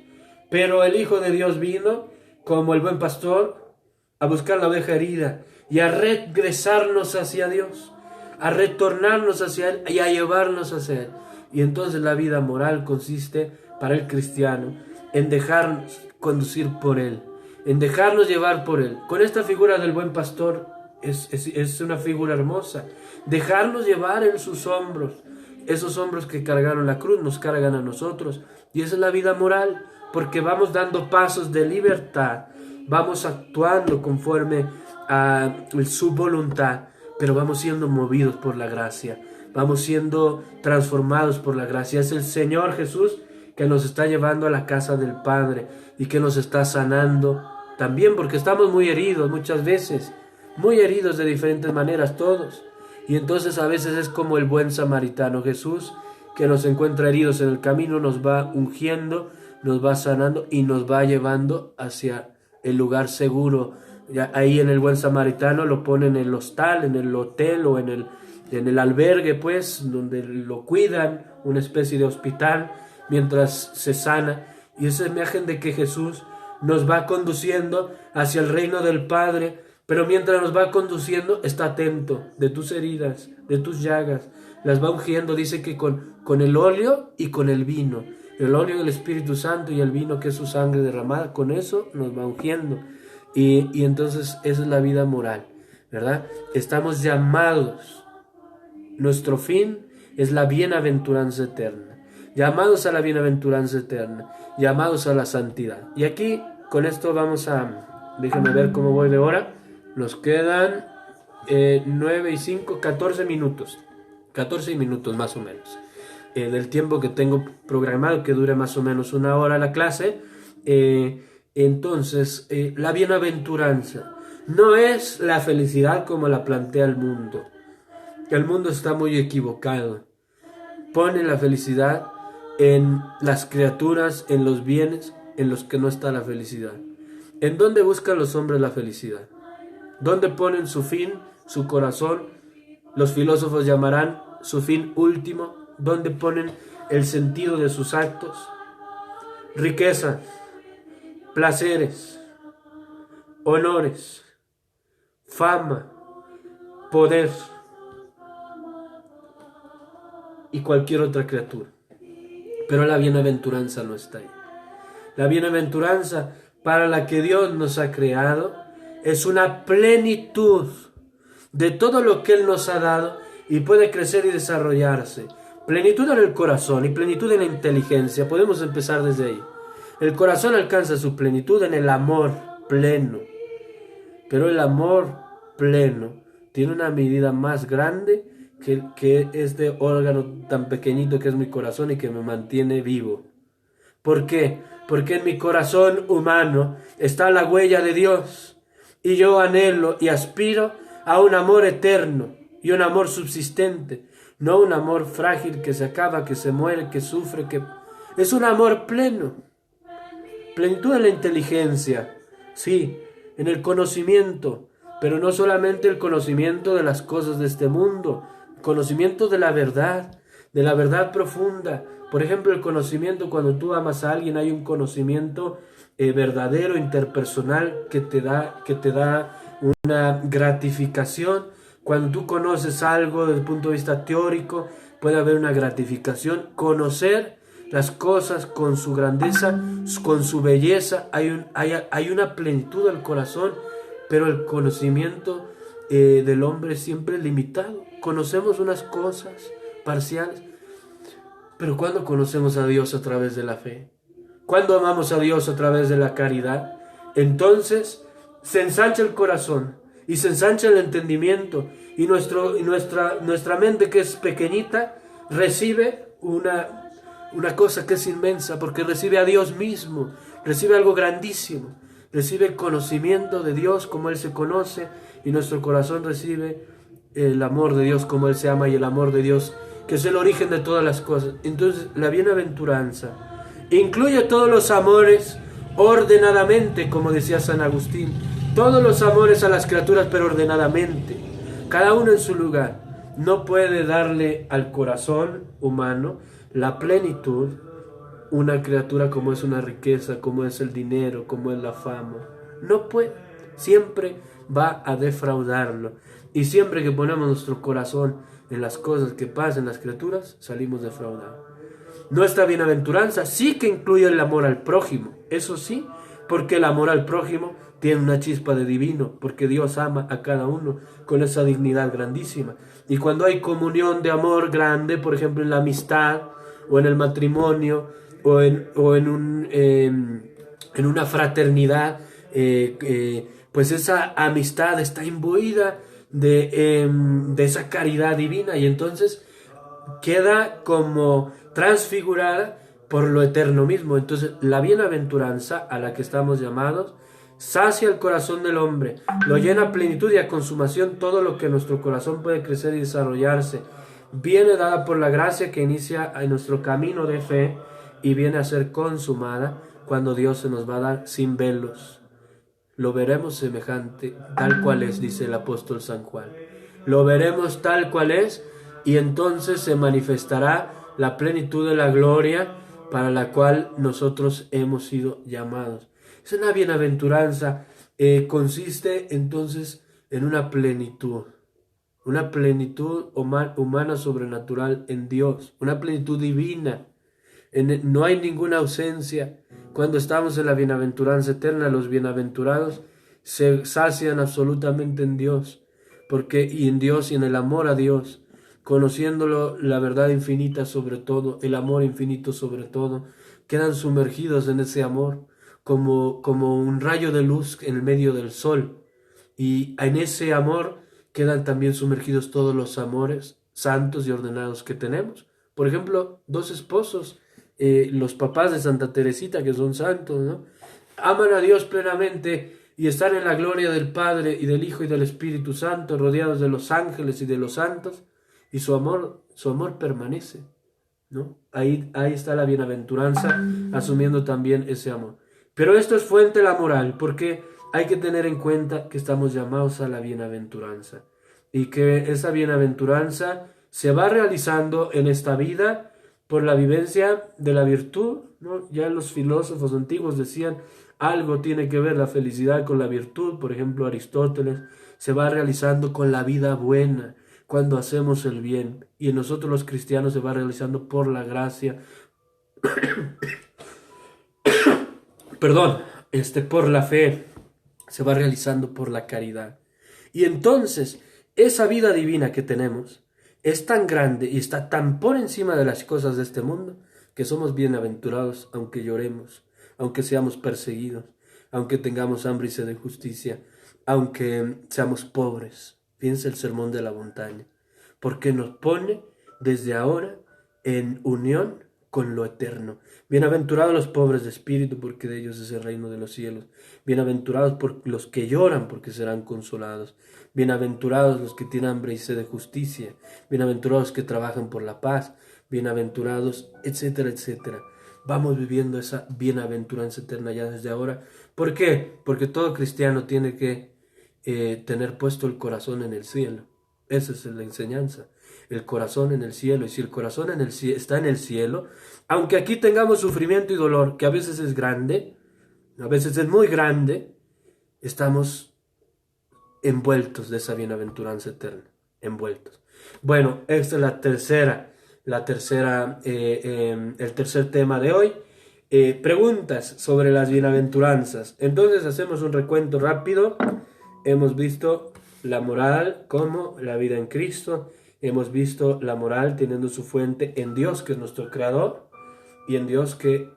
pero el Hijo de Dios vino como el buen pastor a buscar la oveja herida y a regresarnos hacia Dios, a retornarnos hacia Él y a llevarnos hacia Él. Y entonces la vida moral consiste para el cristiano en dejarnos conducir por Él, en dejarnos llevar por Él. Con esta figura del buen pastor es una figura hermosa: dejarnos llevar en sus hombros. Esos hombros que cargaron la cruz nos cargan a nosotros, y esa es la vida moral. porque vamos dando pasos de libertad, vamos actuando conforme a su voluntad, pero vamos siendo movidos por la gracia, vamos siendo transformados por la gracia. Es el Señor Jesús que nos está llevando a la casa del Padre y que nos está sanando también, porque estamos muy heridos muchas veces, muy heridos de diferentes maneras todos. Y entonces a veces es como el buen samaritano Jesús, que nos encuentra heridos en el camino, nos va ungiendo, nos va sanando y nos va llevando hacia el lugar seguro. Ya ahí en el buen samaritano lo ponen en el hostal, en el hotel o en el albergue, pues, donde lo cuidan, una especie de hospital, mientras se sana. Y esa imagen de que Jesús nos va conduciendo hacia el reino del Padre, pero mientras nos va conduciendo está atento de tus heridas, de tus llagas, las va ungiendo. Dice que con el óleo y con el vino, el óleo del Espíritu Santo y el vino que es su sangre derramada, con eso nos va ungiendo. Y entonces esa es la vida moral, ¿verdad? Estamos llamados, nuestro fin es la bienaventuranza eterna, llamados a la bienaventuranza eterna, llamados a la santidad. Y aquí con esto vamos a, déjenme ver cómo voy de hora. Nos quedan 9 y 5, 14 minutos. 14 minutos más o menos. Del tiempo que tengo programado, que dure más o menos una hora la clase. Entonces, la bienaventuranza no es la felicidad como la plantea el mundo. El mundo está muy equivocado. Pone la felicidad en las criaturas, en los bienes, en los que no está la felicidad. ¿En dónde buscan los hombres la felicidad? ¿Dónde ponen su fin, su corazón? Los filósofos llamarán su fin último. ¿Dónde ponen el sentido de sus actos? Riquezas, placeres, honores, fama, poder y cualquier otra criatura. Pero la bienaventuranza no está ahí. La bienaventuranza para la que Dios nos ha creado es una plenitud de todo lo que Él nos ha dado y puede crecer y desarrollarse. Plenitud en el corazón y plenitud en la inteligencia. Podemos empezar desde ahí. El corazón alcanza su plenitud en el amor pleno. Pero el amor pleno tiene una medida más grande que este órgano tan pequeñito que es mi corazón y que me mantiene vivo. ¿Por qué? Porque en mi corazón humano está la huella de Dios. Y yo anhelo y aspiro a un amor eterno y un amor subsistente, no un amor frágil que se acaba, que se muere, que sufre, que es un amor pleno. Plenitud en la inteligencia, sí, en el conocimiento, pero no solamente el conocimiento de las cosas de este mundo, conocimiento de la verdad profunda. Por ejemplo, el conocimiento, cuando tú amas a alguien, hay un conocimiento verdadero, interpersonal, que te da una gratificación. Cuando tú conoces algo desde el punto de vista teórico, puede haber una gratificación. Conocer las cosas con su grandeza, con su belleza, hay una plenitud del corazón, pero el conocimiento del hombre siempre es limitado. Conocemos unas cosas parciales, pero ¿cuándo conocemos a Dios a través de la fe? ¿Cuándo amamos a Dios a través de la caridad? Entonces se ensancha el corazón y se ensancha el entendimiento y nuestra mente, que es pequeñita, recibe una cosa que es inmensa, porque recibe a Dios mismo, recibe algo grandísimo, recibe el conocimiento de Dios como Él se conoce, y nuestro corazón recibe el amor de Dios como Él se ama, y el amor de Dios que es el origen de todas las cosas. Entonces la bienaventuranza incluye todos los amores ordenadamente, como decía San Agustín, todos los amores a las criaturas, pero ordenadamente, cada uno en su lugar. No puede darle al corazón humano la plenitud una criatura como es una riqueza, como es el dinero, como es la fama. No puede, siempre va a defraudarlo. Y siempre que ponemos nuestro corazón en las cosas que pasan en las criaturas, salimos defraudados. Nuestra bienaventuranza sí que incluye el amor al prójimo, eso sí, porque el amor al prójimo tiene una chispa de divino, porque Dios ama a cada uno con esa dignidad grandísima. Y cuando hay comunión de amor grande, por ejemplo en la amistad o en el matrimonio, en una fraternidad, pues esa amistad está imbuida de esa caridad divina y entonces queda como transfigurada por lo eterno mismo. Entonces la bienaventuranza a la que estamos llamados sacia el corazón del hombre, lo llena a plenitud y a consumación todo lo que nuestro corazón puede crecer y desarrollarse. Viene dada por la gracia que inicia en nuestro camino de fe y viene a ser consumada cuando Dios se nos va a dar sin velos. Lo veremos semejante, tal cual es, dice el apóstol San Juan. Lo veremos tal cual es y entonces se manifestará la plenitud de la gloria para la cual nosotros hemos sido llamados. Es una bienaventuranza, consiste entonces en una plenitud humana sobrenatural en Dios, una plenitud divina. No hay ninguna ausencia. Cuando estamos en la bienaventuranza eterna, los bienaventurados se sacian absolutamente en Dios, y en Dios y en el amor a Dios, conociéndolo, la verdad infinita sobre todo, el amor infinito sobre todo, quedan sumergidos en ese amor como un rayo de luz en el medio del sol, y en ese amor quedan también sumergidos todos los amores santos y ordenados que tenemos. Por ejemplo, dos esposos, los papás de Santa Teresita, que son santos, ¿no? Aman a Dios plenamente y están en la gloria del Padre y del Hijo y del Espíritu Santo, rodeados de los ángeles y de los santos, y su amor permanece, ¿no? Ahí está la bienaventuranza, asumiendo también ese amor. Pero esto es fuente de la moral, porque hay que tener en cuenta que estamos llamados a la bienaventuranza y que esa bienaventuranza se va realizando en esta vida por la vivencia de la virtud, ¿no? Ya los filósofos antiguos decían, algo tiene que ver la felicidad con la virtud. Por ejemplo, Aristóteles, se va realizando con la vida buena, cuando hacemos el bien, y en nosotros los cristianos se va realizando por la gracia, por la fe, se va realizando por la caridad. Y entonces, esa vida divina que tenemos es tan grande y está tan por encima de las cosas de este mundo, que somos bienaventurados aunque lloremos, aunque seamos perseguidos, aunque tengamos hambre y sed de justicia, aunque seamos pobres. Piensa el sermón de la montaña, porque nos pone desde ahora en unión con lo eterno. Bienaventurados los pobres de espíritu, porque de ellos es el reino de los cielos. Bienaventurados los que lloran, porque serán consolados. Bienaventurados los que tienen hambre y sed de justicia. Bienaventurados los que trabajan por la paz. Bienaventurados, etcétera, etcétera. Vamos viviendo esa bienaventuranza eterna ya desde ahora. ¿Por qué? Porque todo cristiano tiene que tener puesto el corazón en el cielo. Esa es la enseñanza. El corazón en el cielo. Y si el corazón está en el cielo, aunque aquí tengamos sufrimiento y dolor, que a veces es grande, a veces es muy grande, estamos envueltos de esa bienaventuranza eterna. Envueltos. Bueno, esta es el tercer tema de hoy. Preguntas sobre las bienaventuranzas. Entonces hacemos un recuento rápido. Hemos visto la moral como la vida en Cristo. Hemos visto la moral teniendo su fuente en Dios, que es nuestro creador, y en Dios, que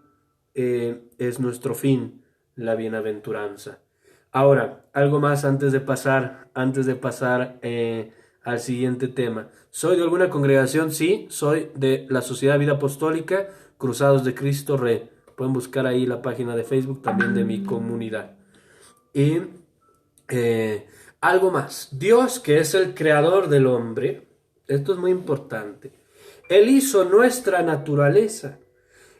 es nuestro fin, la bienaventuranza. Ahora, algo más antes de pasar al siguiente tema. ¿Soy de alguna congregación? Sí, soy de la Sociedad de Vida Apostólica Cruzados de Cristo Rey. Pueden buscar ahí la página de Facebook también de mi comunidad. Y algo más. Dios, que es el creador del hombre, esto es muy importante. Él hizo nuestra naturaleza,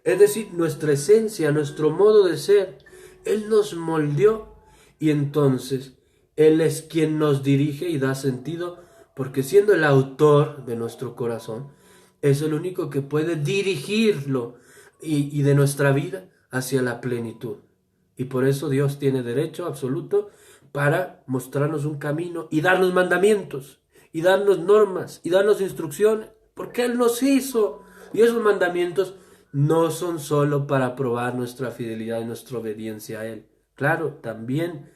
es decir, nuestra esencia, nuestro modo de ser. Él nos moldeó y entonces Él es quien nos dirige y da sentido, porque siendo el autor de nuestro corazón, es el único que puede dirigirlo y de nuestra vida hacia la plenitud. Y por eso Dios tiene derecho absoluto para mostrarnos un camino y darnos mandamientos, y darnos normas, y darnos instrucciones, porque Él nos hizo. Y esos mandamientos no son solo para probar nuestra fidelidad y nuestra obediencia a Él. Claro, también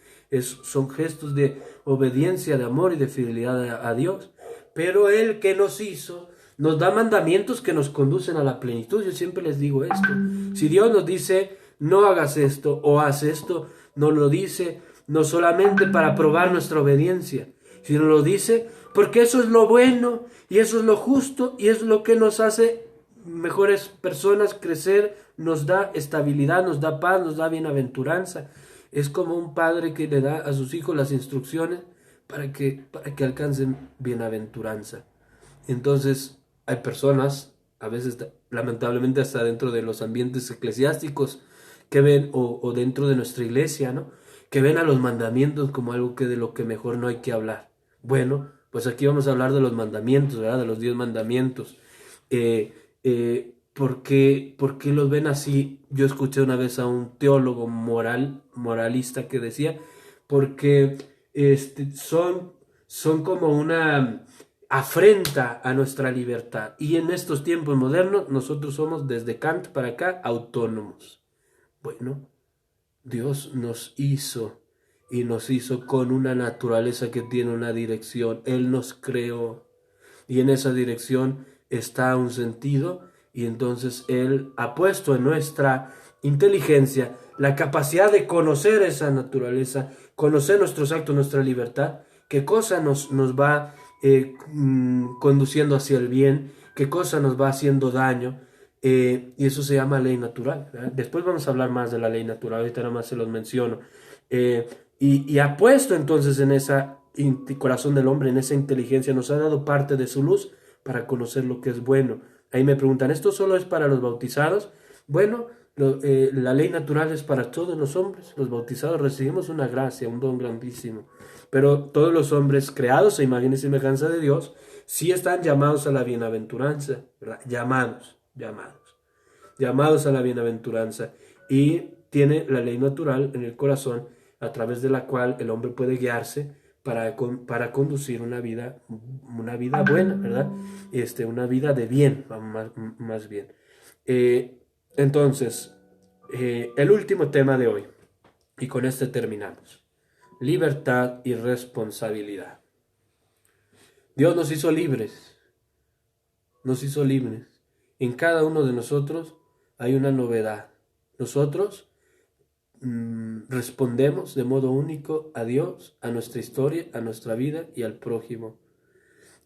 son gestos de obediencia, de amor y de fidelidad a Dios. Pero Él, que nos hizo, nos da mandamientos que nos conducen a la plenitud. Yo siempre les digo esto. Si Dios nos dice, no hagas esto o haz esto, nos lo dice no solamente para probar nuestra obediencia, sino lo dice porque eso es lo bueno y eso es lo justo y es lo que nos hace mejores personas, crecer, nos da estabilidad, nos da paz, nos da bienaventuranza. Es como un padre que le da a sus hijos las instrucciones para que alcancen bienaventuranza. Entonces, hay personas, a veces lamentablemente hasta dentro de los ambientes eclesiásticos, que ven, o dentro de nuestra iglesia, ¿no? Que ven a los mandamientos como algo que de lo que mejor no hay que hablar. Bueno, pues aquí vamos a hablar de los mandamientos, ¿verdad? De los 10 mandamientos. ¿Por qué los ven así? Yo escuché una vez a un teólogo moralista que decía, porque son como una afrenta a nuestra libertad. Y en estos tiempos modernos nosotros somos desde Kant para acá autónomos. Bueno, Dios nos hizo y nos hizo con una naturaleza que tiene una dirección. Él nos creó y en esa dirección está un sentido y entonces Él ha puesto en nuestra inteligencia la capacidad de conocer esa naturaleza, conocer nuestros actos, nuestra libertad, qué cosa nos va conduciendo hacia el bien, qué cosa nos va haciendo daño. Y eso se llama ley natural, ¿verdad? Después vamos a hablar más de la ley natural, ahorita nada más se los menciono. Y ha puesto entonces en ese corazón del hombre, en esa inteligencia, nos ha dado parte de su luz para conocer lo que es bueno. Ahí me preguntan, ¿esto solo es para los bautizados? Bueno, la ley natural es para todos los hombres. Los bautizados recibimos una gracia, un don grandísimo. Pero todos los hombres creados a imagen y semejanza de Dios sí están llamados a la bienaventuranza, ¿verdad? Llamados a la bienaventuranza. Y tiene la ley natural en el corazón a través de la cual el hombre puede guiarse para conducir una vida buena, ¿verdad? Una vida de bien, más bien. Entonces, el último tema de hoy, y con este terminamos. Libertad y responsabilidad. Dios nos hizo libres. En cada uno de nosotros hay una novedad. Nosotros respondemos de modo único a Dios, a nuestra historia, a nuestra vida y al prójimo.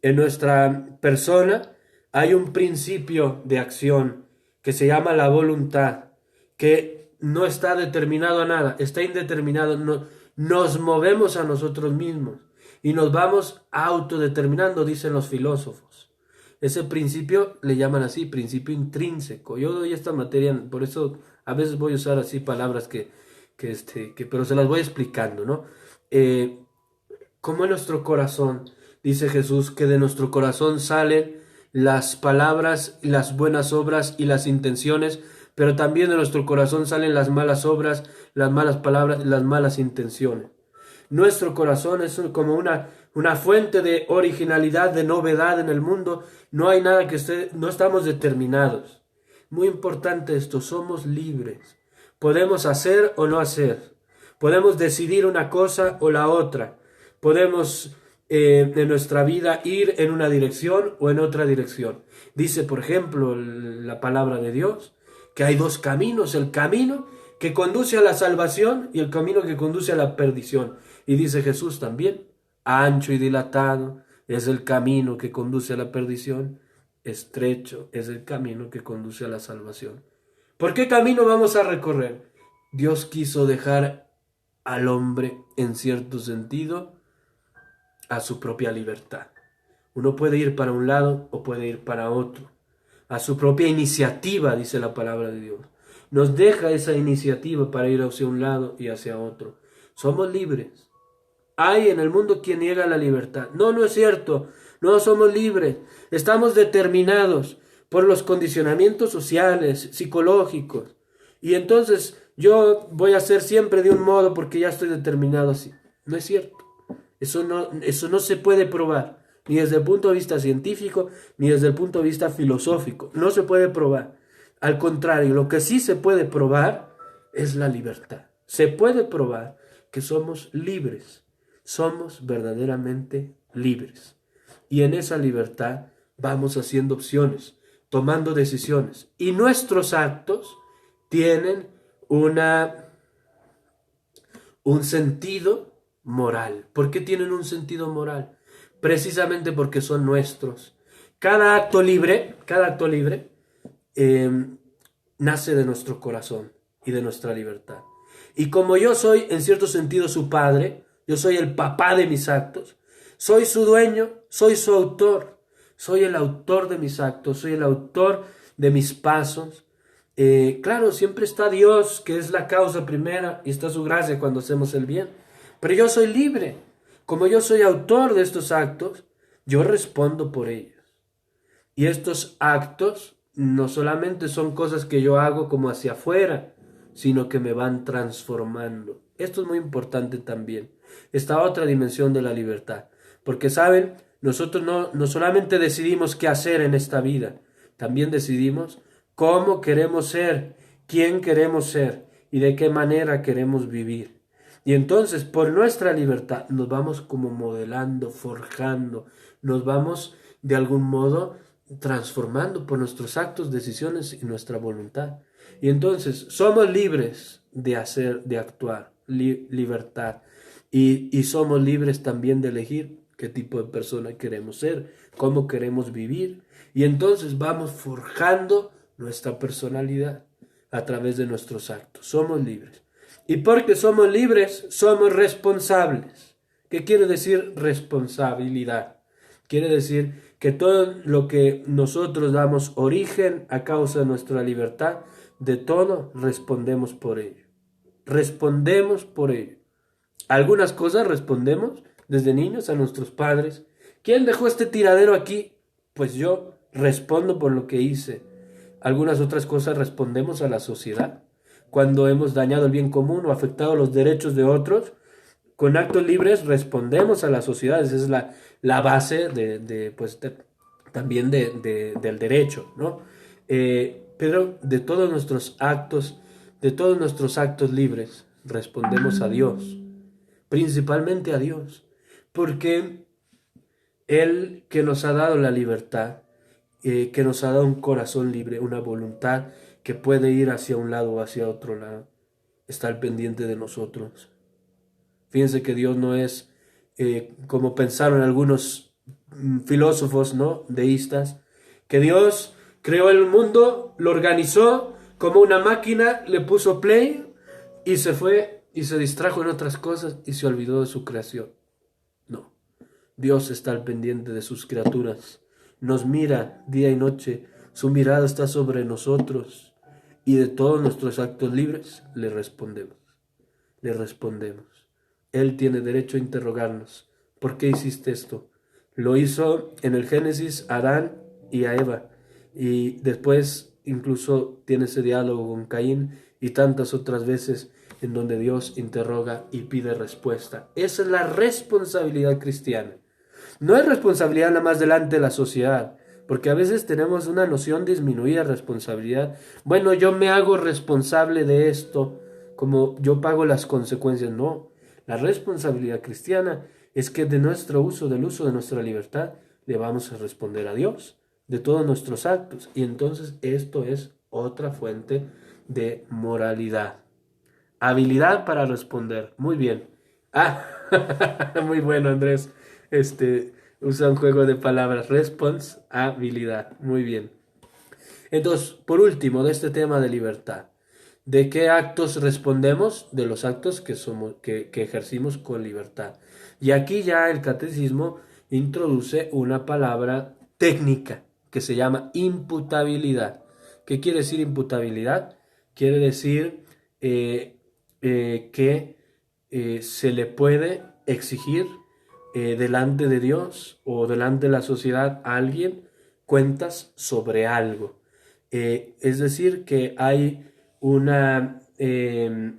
En nuestra persona hay un principio de acción que se llama la voluntad, que no está determinado a nada, está indeterminado. Nos movemos a nosotros mismos y nos vamos autodeterminando, dicen los filósofos. Ese principio le llaman así, principio intrínseco. Yo doy esta materia, por eso a veces voy a usar así palabras pero se las voy explicando, ¿no? Como en nuestro corazón, dice Jesús, que de nuestro corazón salen las palabras, las buenas obras y las intenciones, pero también de nuestro corazón salen las malas obras, las malas palabras, las malas intenciones. Nuestro corazón es como una fuente de originalidad, de novedad en el mundo. No hay nada no estamos determinados. Muy importante esto, somos libres. Podemos hacer o no hacer. Podemos decidir una cosa o la otra. Podemos en nuestra vida ir en una dirección o en otra dirección. Dice, por ejemplo, la palabra de Dios, que hay dos caminos, el camino que conduce a la salvación y el camino que conduce a la perdición. Y dice Jesús también, ancho y dilatado es el camino que conduce a la perdición, estrecho es el camino que conduce a la salvación. ¿Por qué camino vamos a recorrer? Dios quiso dejar al hombre, en cierto sentido, a su propia libertad. Uno puede ir para un lado o puede ir para otro. A su propia iniciativa, dice la palabra de Dios. Nos deja esa iniciativa para ir hacia un lado y hacia otro. Somos libres. Hay en el mundo quien niega la libertad. No, no es cierto. No somos libres. Estamos determinados por los condicionamientos sociales, psicológicos. Y entonces yo voy a ser siempre de un modo porque ya estoy determinado así. No es cierto. Eso no se puede probar, ni desde el punto de vista científico, ni desde el punto de vista filosófico. No se puede probar. Al contrario, lo que sí se puede probar es la libertad. Se puede probar que somos libres. Somos verdaderamente libres. Y en esa libertad vamos haciendo opciones, tomando decisiones. Y nuestros actos tienen un sentido moral. ¿Por qué tienen un sentido moral? Precisamente porque son nuestros. Cada acto libre nace de nuestro corazón y de nuestra libertad. Y como yo soy en cierto sentido su padre, yo soy el papá de mis actos, soy su dueño, soy su autor, soy el autor de mis actos, soy el autor de mis pasos. Claro, siempre está Dios, que es la causa primera, y está su gracia cuando hacemos el bien. Pero yo soy libre. Como yo soy autor de estos actos, yo respondo por ellos. Y estos actos no solamente son cosas que yo hago como hacia afuera, sino que me van transformando. Esto es muy importante también. Esta otra dimensión de la libertad. Porque, ¿saben? Nosotros no solamente decidimos qué hacer en esta vida, también decidimos cómo queremos ser, quién queremos ser y de qué manera queremos vivir. Y entonces, por nuestra libertad, nos vamos como modelando, forjando, nos vamos de algún modo transformando por nuestros actos, decisiones y nuestra voluntad. Y entonces, somos libres de hacer, de actuar, libertad. Y somos libres también de elegir qué tipo de persona queremos ser, cómo queremos vivir. Y entonces vamos forjando nuestra personalidad a través de nuestros actos. Somos libres. Y porque somos libres, somos responsables. ¿Qué quiere decir responsabilidad? Quiere decir que todo lo que nosotros damos origen a causa de nuestra libertad, de todo respondemos por ello. Respondemos por ello. Algunas cosas respondemos desde niños a nuestros padres. ¿Quién dejó este tiradero aquí? Pues yo respondo por lo que hice. Algunas otras cosas respondemos a la sociedad. Cuando hemos dañado el bien común o afectado los derechos de otros, con actos libres respondemos a la sociedad. Esa es la base también del derecho, ¿no? Pero de todos nuestros actos libres, respondemos a Dios, principalmente a Dios, porque Él que nos ha dado la libertad, que nos ha dado un corazón libre, una voluntad que puede ir hacia un lado o hacia otro lado, está al pendiente de nosotros. Fíjense que Dios no es como pensaron algunos filósofos, ¿no? Deístas, que Dios creó el mundo, lo organizó como una máquina, le puso play y se fue y se distrajo en otras cosas y se olvidó de su creación. No, Dios está al pendiente de sus criaturas, nos mira día y noche, su mirada está sobre nosotros y de todos nuestros actos libres le respondemos. Él tiene derecho a interrogarnos. ¿Por qué hiciste esto? Lo hizo en el Génesis a Adán y a Eva. Y después incluso tiene ese diálogo con Caín y tantas otras veces en donde Dios interroga y pide respuesta. Esa es la responsabilidad cristiana. No es responsabilidad nada más delante de la sociedad, porque a veces tenemos una noción disminuida de responsabilidad. Bueno, yo me hago responsable de esto, como yo pago las consecuencias. No, la responsabilidad cristiana es que del uso de nuestra libertad, le vamos a responder a Dios de todos nuestros actos. Y entonces esto es otra fuente de moralidad. Habilidad para responder. Muy bien. Muy bueno, Andrés. Usa un juego de palabras. Responsabilidad. Muy bien. Entonces, por último, de este tema de libertad. ¿De qué actos respondemos? De los actos que ejercimos con libertad. Y aquí ya el catecismo introduce una palabra técnica que se llama imputabilidad. ¿Qué quiere decir imputabilidad? Quiere decir que se le puede exigir delante de Dios o delante de la sociedad a alguien cuentas sobre algo. Es decir, que hay una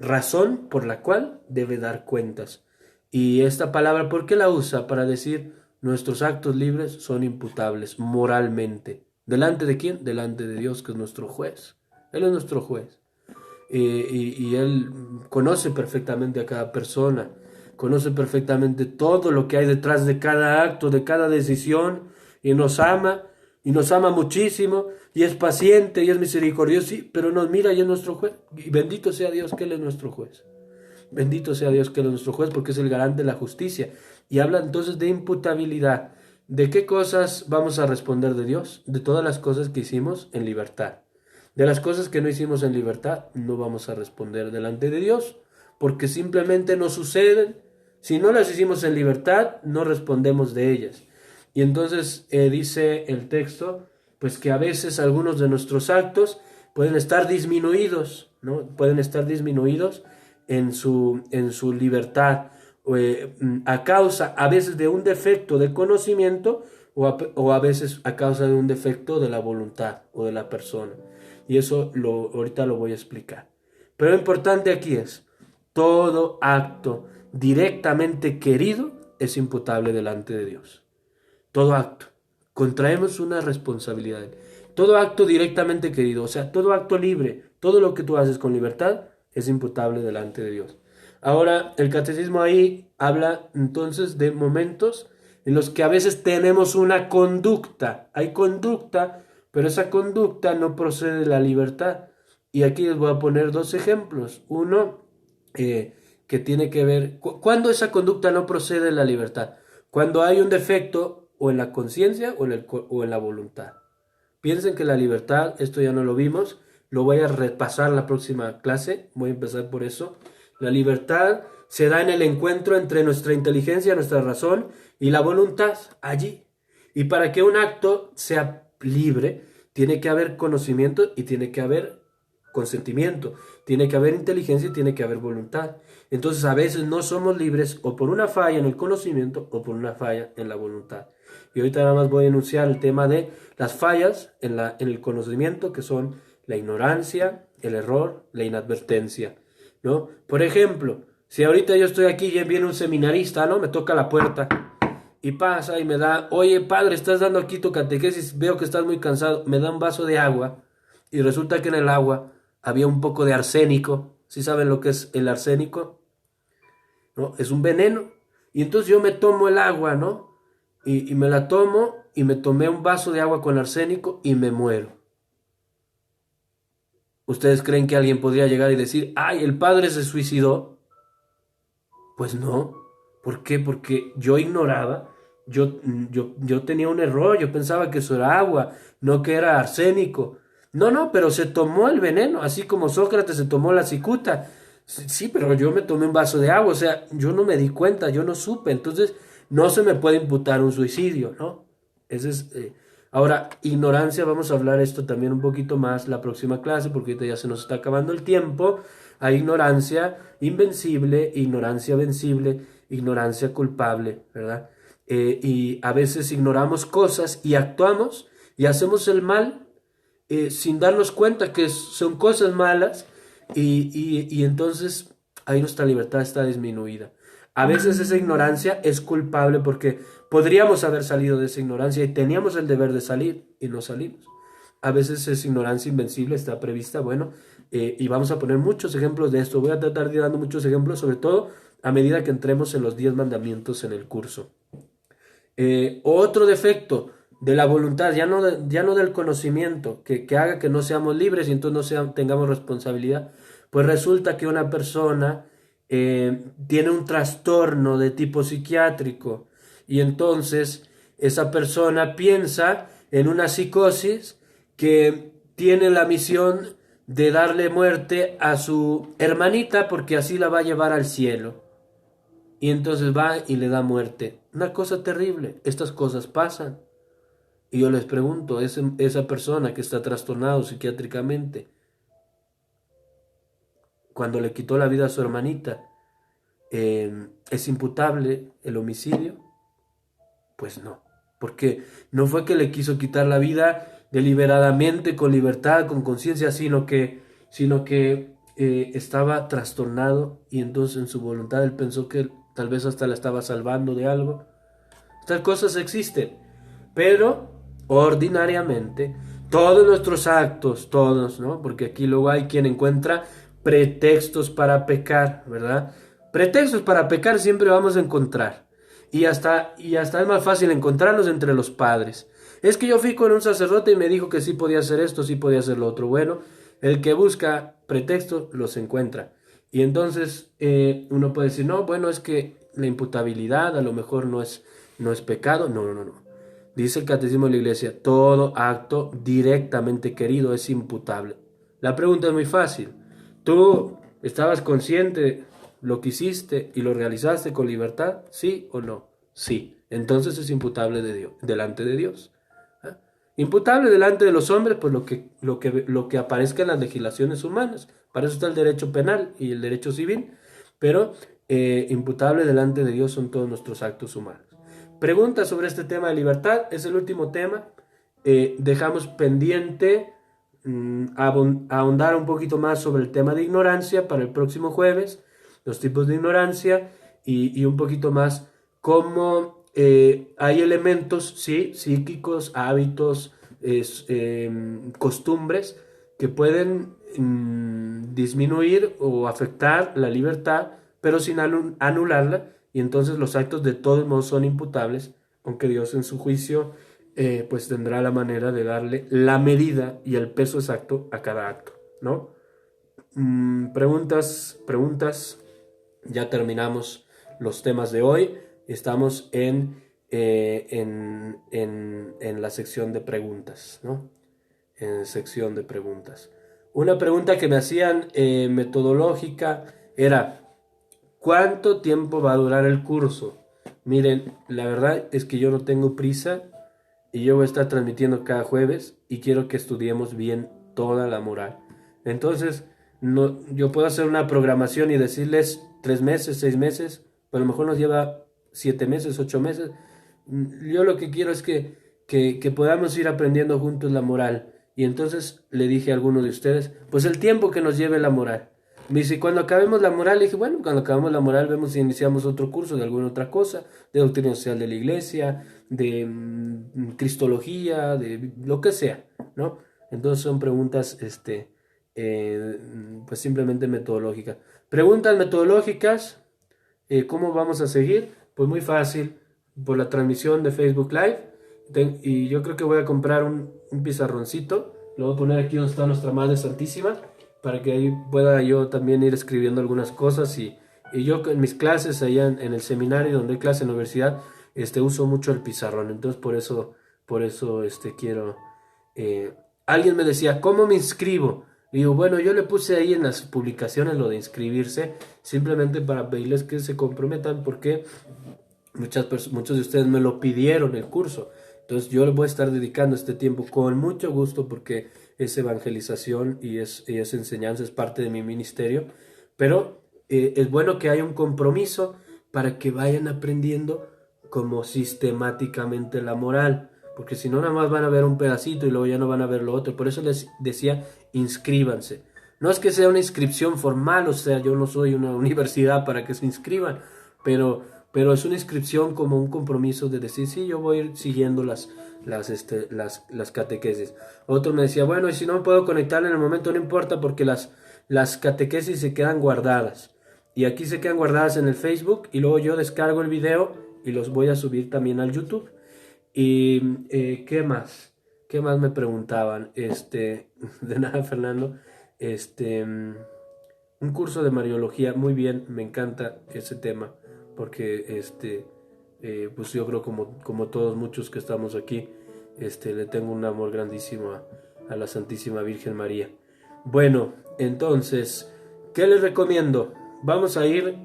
razón por la cual debe dar cuentas. Y esta palabra, ¿por qué la usa? Para decir nuestros actos libres son imputables moralmente. ¿Delante de quién? Delante de Dios, que es nuestro juez. Él es nuestro juez. Y Él conoce perfectamente a cada persona, conoce perfectamente todo lo que hay detrás de cada acto, de cada decisión, y nos ama y nos ama muchísimo y es paciente y es misericordioso, sí, pero nos mira y es nuestro juez. Y bendito sea Dios que Él es nuestro juez. Bendito sea Dios que Él es nuestro juez porque es el garante de la justicia. Y habla entonces de imputabilidad. ¿De qué cosas vamos a responder de Dios? De todas las cosas que hicimos en libertad. De las cosas que no hicimos en libertad, no vamos a responder delante de Dios, porque simplemente no suceden. Si no las hicimos en libertad, no respondemos de ellas. Y entonces dice el texto, pues que a veces algunos de nuestros actos pueden estar disminuidos, ¿no? Pueden estar disminuidos en su libertad, a causa a veces de un defecto de conocimiento o a veces a causa de un defecto de la voluntad o de la persona. Y eso ahorita lo voy a explicar. Pero lo importante aquí es, todo acto directamente querido es imputable delante de Dios. Todo acto. Contraemos una responsabilidad. Todo acto directamente querido, o sea, todo acto libre, todo lo que tú haces con libertad es imputable delante de Dios. Ahora, el catecismo ahí habla entonces de momentos en los que a veces tenemos una conducta. Hay conducta, pero esa conducta no procede de la libertad. Y aquí les voy a poner dos ejemplos. Uno, que tiene que ver, ¿cuándo esa conducta no procede de la libertad? Cuando hay un defecto o en la conciencia o en la voluntad. Piensen que la libertad, esto ya no lo vimos, lo voy a repasar la próxima clase, voy a empezar por eso. La libertad se da en el encuentro entre nuestra inteligencia, nuestra razón y la voluntad, allí. Y para que un acto sea libre, tiene que haber conocimiento y tiene que haber consentimiento, tiene que haber inteligencia y tiene que haber voluntad. Entonces a veces no somos libres o por una falla en el conocimiento o por una falla en la voluntad. Y ahorita nada más voy a enunciar el tema de las fallas en el conocimiento, que son la ignorancia, el error, la inadvertencia, ¿no? Por ejemplo, si ahorita yo estoy aquí y viene un seminarista, ¿no? Me toca la puerta y pasa y me da, oye padre, estás dando aquí tu catequesis, veo que estás muy cansado, me da un vaso de agua y resulta que en el agua había un poco de arsénico. ¿Sí saben lo que es el arsénico? ¿No? Es un veneno. Y entonces yo me tomo el agua, ¿no? Y me la tomo y me tomé un vaso de agua con arsénico y me muero. ¿Ustedes creen que alguien podría llegar y decir, ay, el padre se suicidó? Pues no. ¿Por qué? Porque yo ignoraba, yo tenía un error, yo pensaba que eso era agua, no que era arsénico. No, pero se tomó el veneno, así como Sócrates se tomó la cicuta. Sí, pero yo me tomé un vaso de agua, o sea, yo no me di cuenta, yo no supe, entonces no se me puede imputar un suicidio, ¿no? Ese es, ahora, ignorancia, vamos a hablar esto también un poquito más la próxima clase, porque ahorita ya se nos está acabando el tiempo. Hay ignorancia invencible, ignorancia vencible, ignorancia culpable, ¿verdad? Y a veces ignoramos cosas y actuamos y hacemos el mal sin darnos cuenta que son cosas malas y entonces ahí nuestra libertad está disminuida. A veces esa ignorancia es culpable porque podríamos haber salido de esa ignorancia y teníamos el deber de salir y no salimos. A veces esa ignorancia invencible está prevista, bueno, y vamos a poner muchos ejemplos de esto. Voy a tratar de ir dando muchos ejemplos, sobre todo a medida que entremos en los 10 mandamientos en el curso. Otro defecto de la voluntad, ya no del conocimiento, que haga que no seamos libres y entonces no tengamos responsabilidad, pues resulta que una persona tiene un trastorno de tipo psiquiátrico y entonces esa persona piensa en una psicosis que tiene la misión de darle muerte a su hermanita porque así la va a llevar al cielo. Y entonces va y le da muerte. Una cosa terrible. Estas cosas pasan. Y yo les pregunto, esa persona que está trastornado psiquiátricamente, cuando le quitó la vida a su hermanita, ¿es imputable el homicidio? Pues no. Porque no fue que le quiso quitar la vida deliberadamente, con libertad, con conciencia, sino que estaba trastornado y entonces en su voluntad él pensó que tal vez hasta la estaba salvando de algo. Estas cosas existen, pero ordinariamente todos nuestros actos, todos, ¿no? Porque aquí luego hay quien encuentra pretextos para pecar, ¿verdad? Pretextos para pecar siempre vamos a encontrar. Y hasta es más fácil encontrarlos entre los padres. Es que yo fui con un sacerdote y me dijo que sí podía hacer esto, sí podía hacer lo otro. Bueno, el que busca pretextos los encuentra. Y entonces uno puede decir, no, bueno, es que la imputabilidad a lo mejor no es pecado. No, no, no, no. Dice el Catecismo de la Iglesia, todo acto directamente querido es imputable. La pregunta es muy fácil. ¿Tú estabas consciente lo que hiciste y lo realizaste con libertad? ¿Sí o no? Sí. Entonces es imputable de Dios, delante de Dios. ¿Ah? Imputable delante de los hombres, pues lo que aparezca en las legislaciones humanas. Para eso está el derecho penal y el derecho civil. Pero imputable delante de Dios son todos nuestros actos humanos. Pregunta sobre este tema de libertad. Es el último tema. Dejamos pendiente ahondar un poquito más sobre el tema de ignorancia para el próximo jueves, los tipos de ignorancia y un poquito más cómo hay elementos, sí, psíquicos, hábitos, costumbres que pueden disminuir o afectar la libertad, pero sin anularla, y entonces los actos de todos modos son imputables, aunque Dios en su juicio pues tendrá la manera de darle la medida y el peso exacto a cada acto, ¿no? Preguntas. Ya terminamos los temas de hoy. Estamos en la sección de preguntas, ¿no? En sección de preguntas. Una pregunta que me hacían metodológica era, ¿cuánto tiempo va a durar el curso? Miren, la verdad es que yo no tengo prisa y yo voy a estar transmitiendo cada jueves y quiero que estudiemos bien toda la moral. Entonces, no, yo puedo hacer una programación y decirles 3 meses, 6 meses, pero a lo mejor nos lleva 7 meses, 8 meses. Yo lo que quiero es que podamos ir aprendiendo juntos la moral. Y entonces le dije a alguno de ustedes, pues el tiempo que nos lleve la moral. Me dice, cuando acabemos la moral, le dije, bueno, cuando acabemos la moral vemos si iniciamos otro curso de alguna otra cosa, de doctrina social de la iglesia, de cristología, de lo que sea, ¿no? Entonces son preguntas, pues simplemente metodológicas. Preguntas metodológicas, ¿cómo vamos a seguir? Pues muy fácil, por la transmisión de Facebook Live, y yo creo que voy a comprar un pizarroncito, lo voy a poner aquí donde está nuestra Madre Santísima, para que ahí pueda yo también ir escribiendo algunas cosas y yo en mis clases allá en el seminario donde hay clase en la universidad, uso mucho el pizarrón, entonces por eso quiero... alguien me decía, ¿cómo me inscribo? Y digo, bueno, yo le puse ahí en las publicaciones lo de inscribirse, simplemente para pedirles que se comprometan porque muchos de ustedes me lo pidieron el curso. Entonces yo les voy a estar dedicando este tiempo con mucho gusto porque es evangelización y es enseñanza, es parte de mi ministerio. Pero es bueno que haya un compromiso para que vayan aprendiendo como sistemáticamente la moral. Porque si no, nada más van a ver un pedacito y luego ya no van a ver lo otro. Por eso les decía, inscríbanse. No es que sea una inscripción formal, o sea, yo no soy una universidad para que se inscriban, pero es una inscripción como un compromiso de decir, sí, yo voy a ir siguiendo las catequesis. Otro me decía, bueno, y si no me puedo conectar en el momento, no importa, porque las catequesis se quedan guardadas. Y aquí se quedan guardadas en el Facebook, y luego yo descargo el video y los voy a subir también al YouTube. Y ¿qué más? ¿Qué más me preguntaban? De nada, Fernando. Un curso de Mariología, muy bien, me encanta ese tema, porque pues yo creo como todos muchos que estamos aquí, le tengo un amor grandísimo a la Santísima Virgen María. Bueno, entonces, ¿qué les recomiendo? Vamos a ir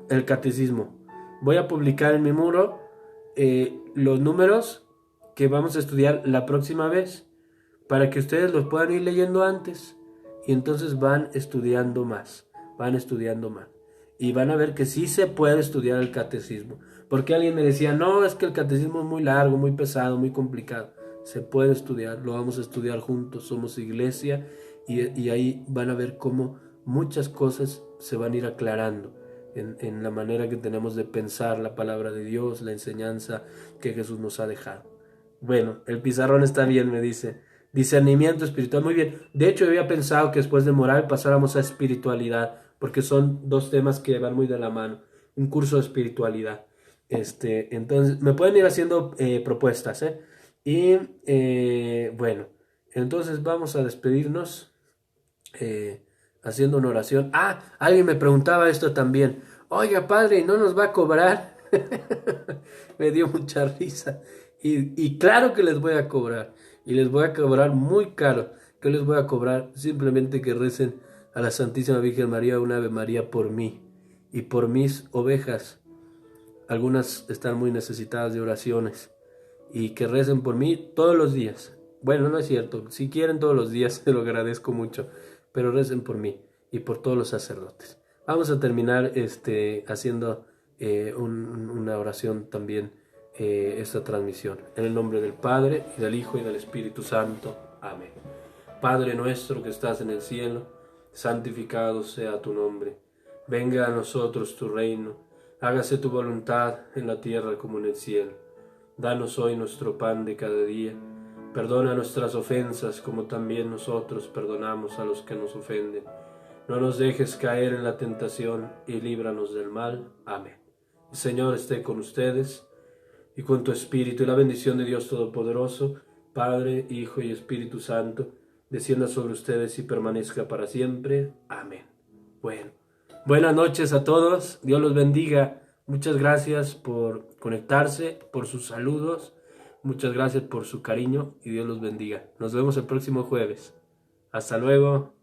el catecismo. Voy a publicar en mi muro los números que vamos a estudiar la próxima vez, para que ustedes los puedan ir leyendo antes. Y entonces van estudiando más, y van a ver que sí se puede estudiar el catecismo. Porque alguien me decía, no, es que el catecismo es muy largo, muy pesado, muy complicado. Se puede estudiar, lo vamos a estudiar juntos, somos iglesia, y ahí van a ver cómo muchas cosas se van a ir aclarando en la manera que tenemos de pensar la palabra de Dios, la enseñanza que Jesús nos ha dejado. Bueno, el pizarrón está bien, me dice. Discernimiento espiritual, muy bien. De hecho, yo había pensado que después de moral pasáramos a espiritualidad, porque son dos temas que van muy de la mano. Un curso de espiritualidad. Entonces, me pueden ir haciendo propuestas, ¿eh? Y bueno, entonces vamos a despedirnos haciendo una oración. Ah, alguien me preguntaba esto también. Oiga, padre, ¿no nos va a cobrar? Me dio mucha risa. Y claro que les voy a cobrar. Y les voy a cobrar muy caro. ¿Qué les voy a cobrar? Simplemente que recen a la Santísima Virgen María una Ave María por mí y por mis ovejas. Algunas están muy necesitadas de oraciones. Y que recen por mí todos los días. Bueno, no es cierto. Si quieren todos los días, se lo agradezco mucho. Pero recen por mí y por todos los sacerdotes. Vamos a terminar haciendo una oración también, esta transmisión. En el nombre del Padre, y del Hijo, y del Espíritu Santo. Amén. Padre nuestro que estás en el cielo, santificado sea tu nombre. Venga a nosotros tu reino. Hágase tu voluntad en la tierra como en el cielo. Danos hoy nuestro pan de cada día. Perdona nuestras ofensas como también nosotros perdonamos a los que nos ofenden. No nos dejes caer en la tentación y líbranos del mal. Amén. El Señor esté con ustedes y con tu espíritu, y la bendición de Dios Todopoderoso, Padre, Hijo y Espíritu Santo, descienda sobre ustedes y permanezca para siempre. Amén. Bueno, buenas noches a todos. Dios los bendiga. Muchas gracias por conectarse, por sus saludos. Muchas gracias por su cariño y Dios los bendiga. Nos vemos el próximo jueves. Hasta luego.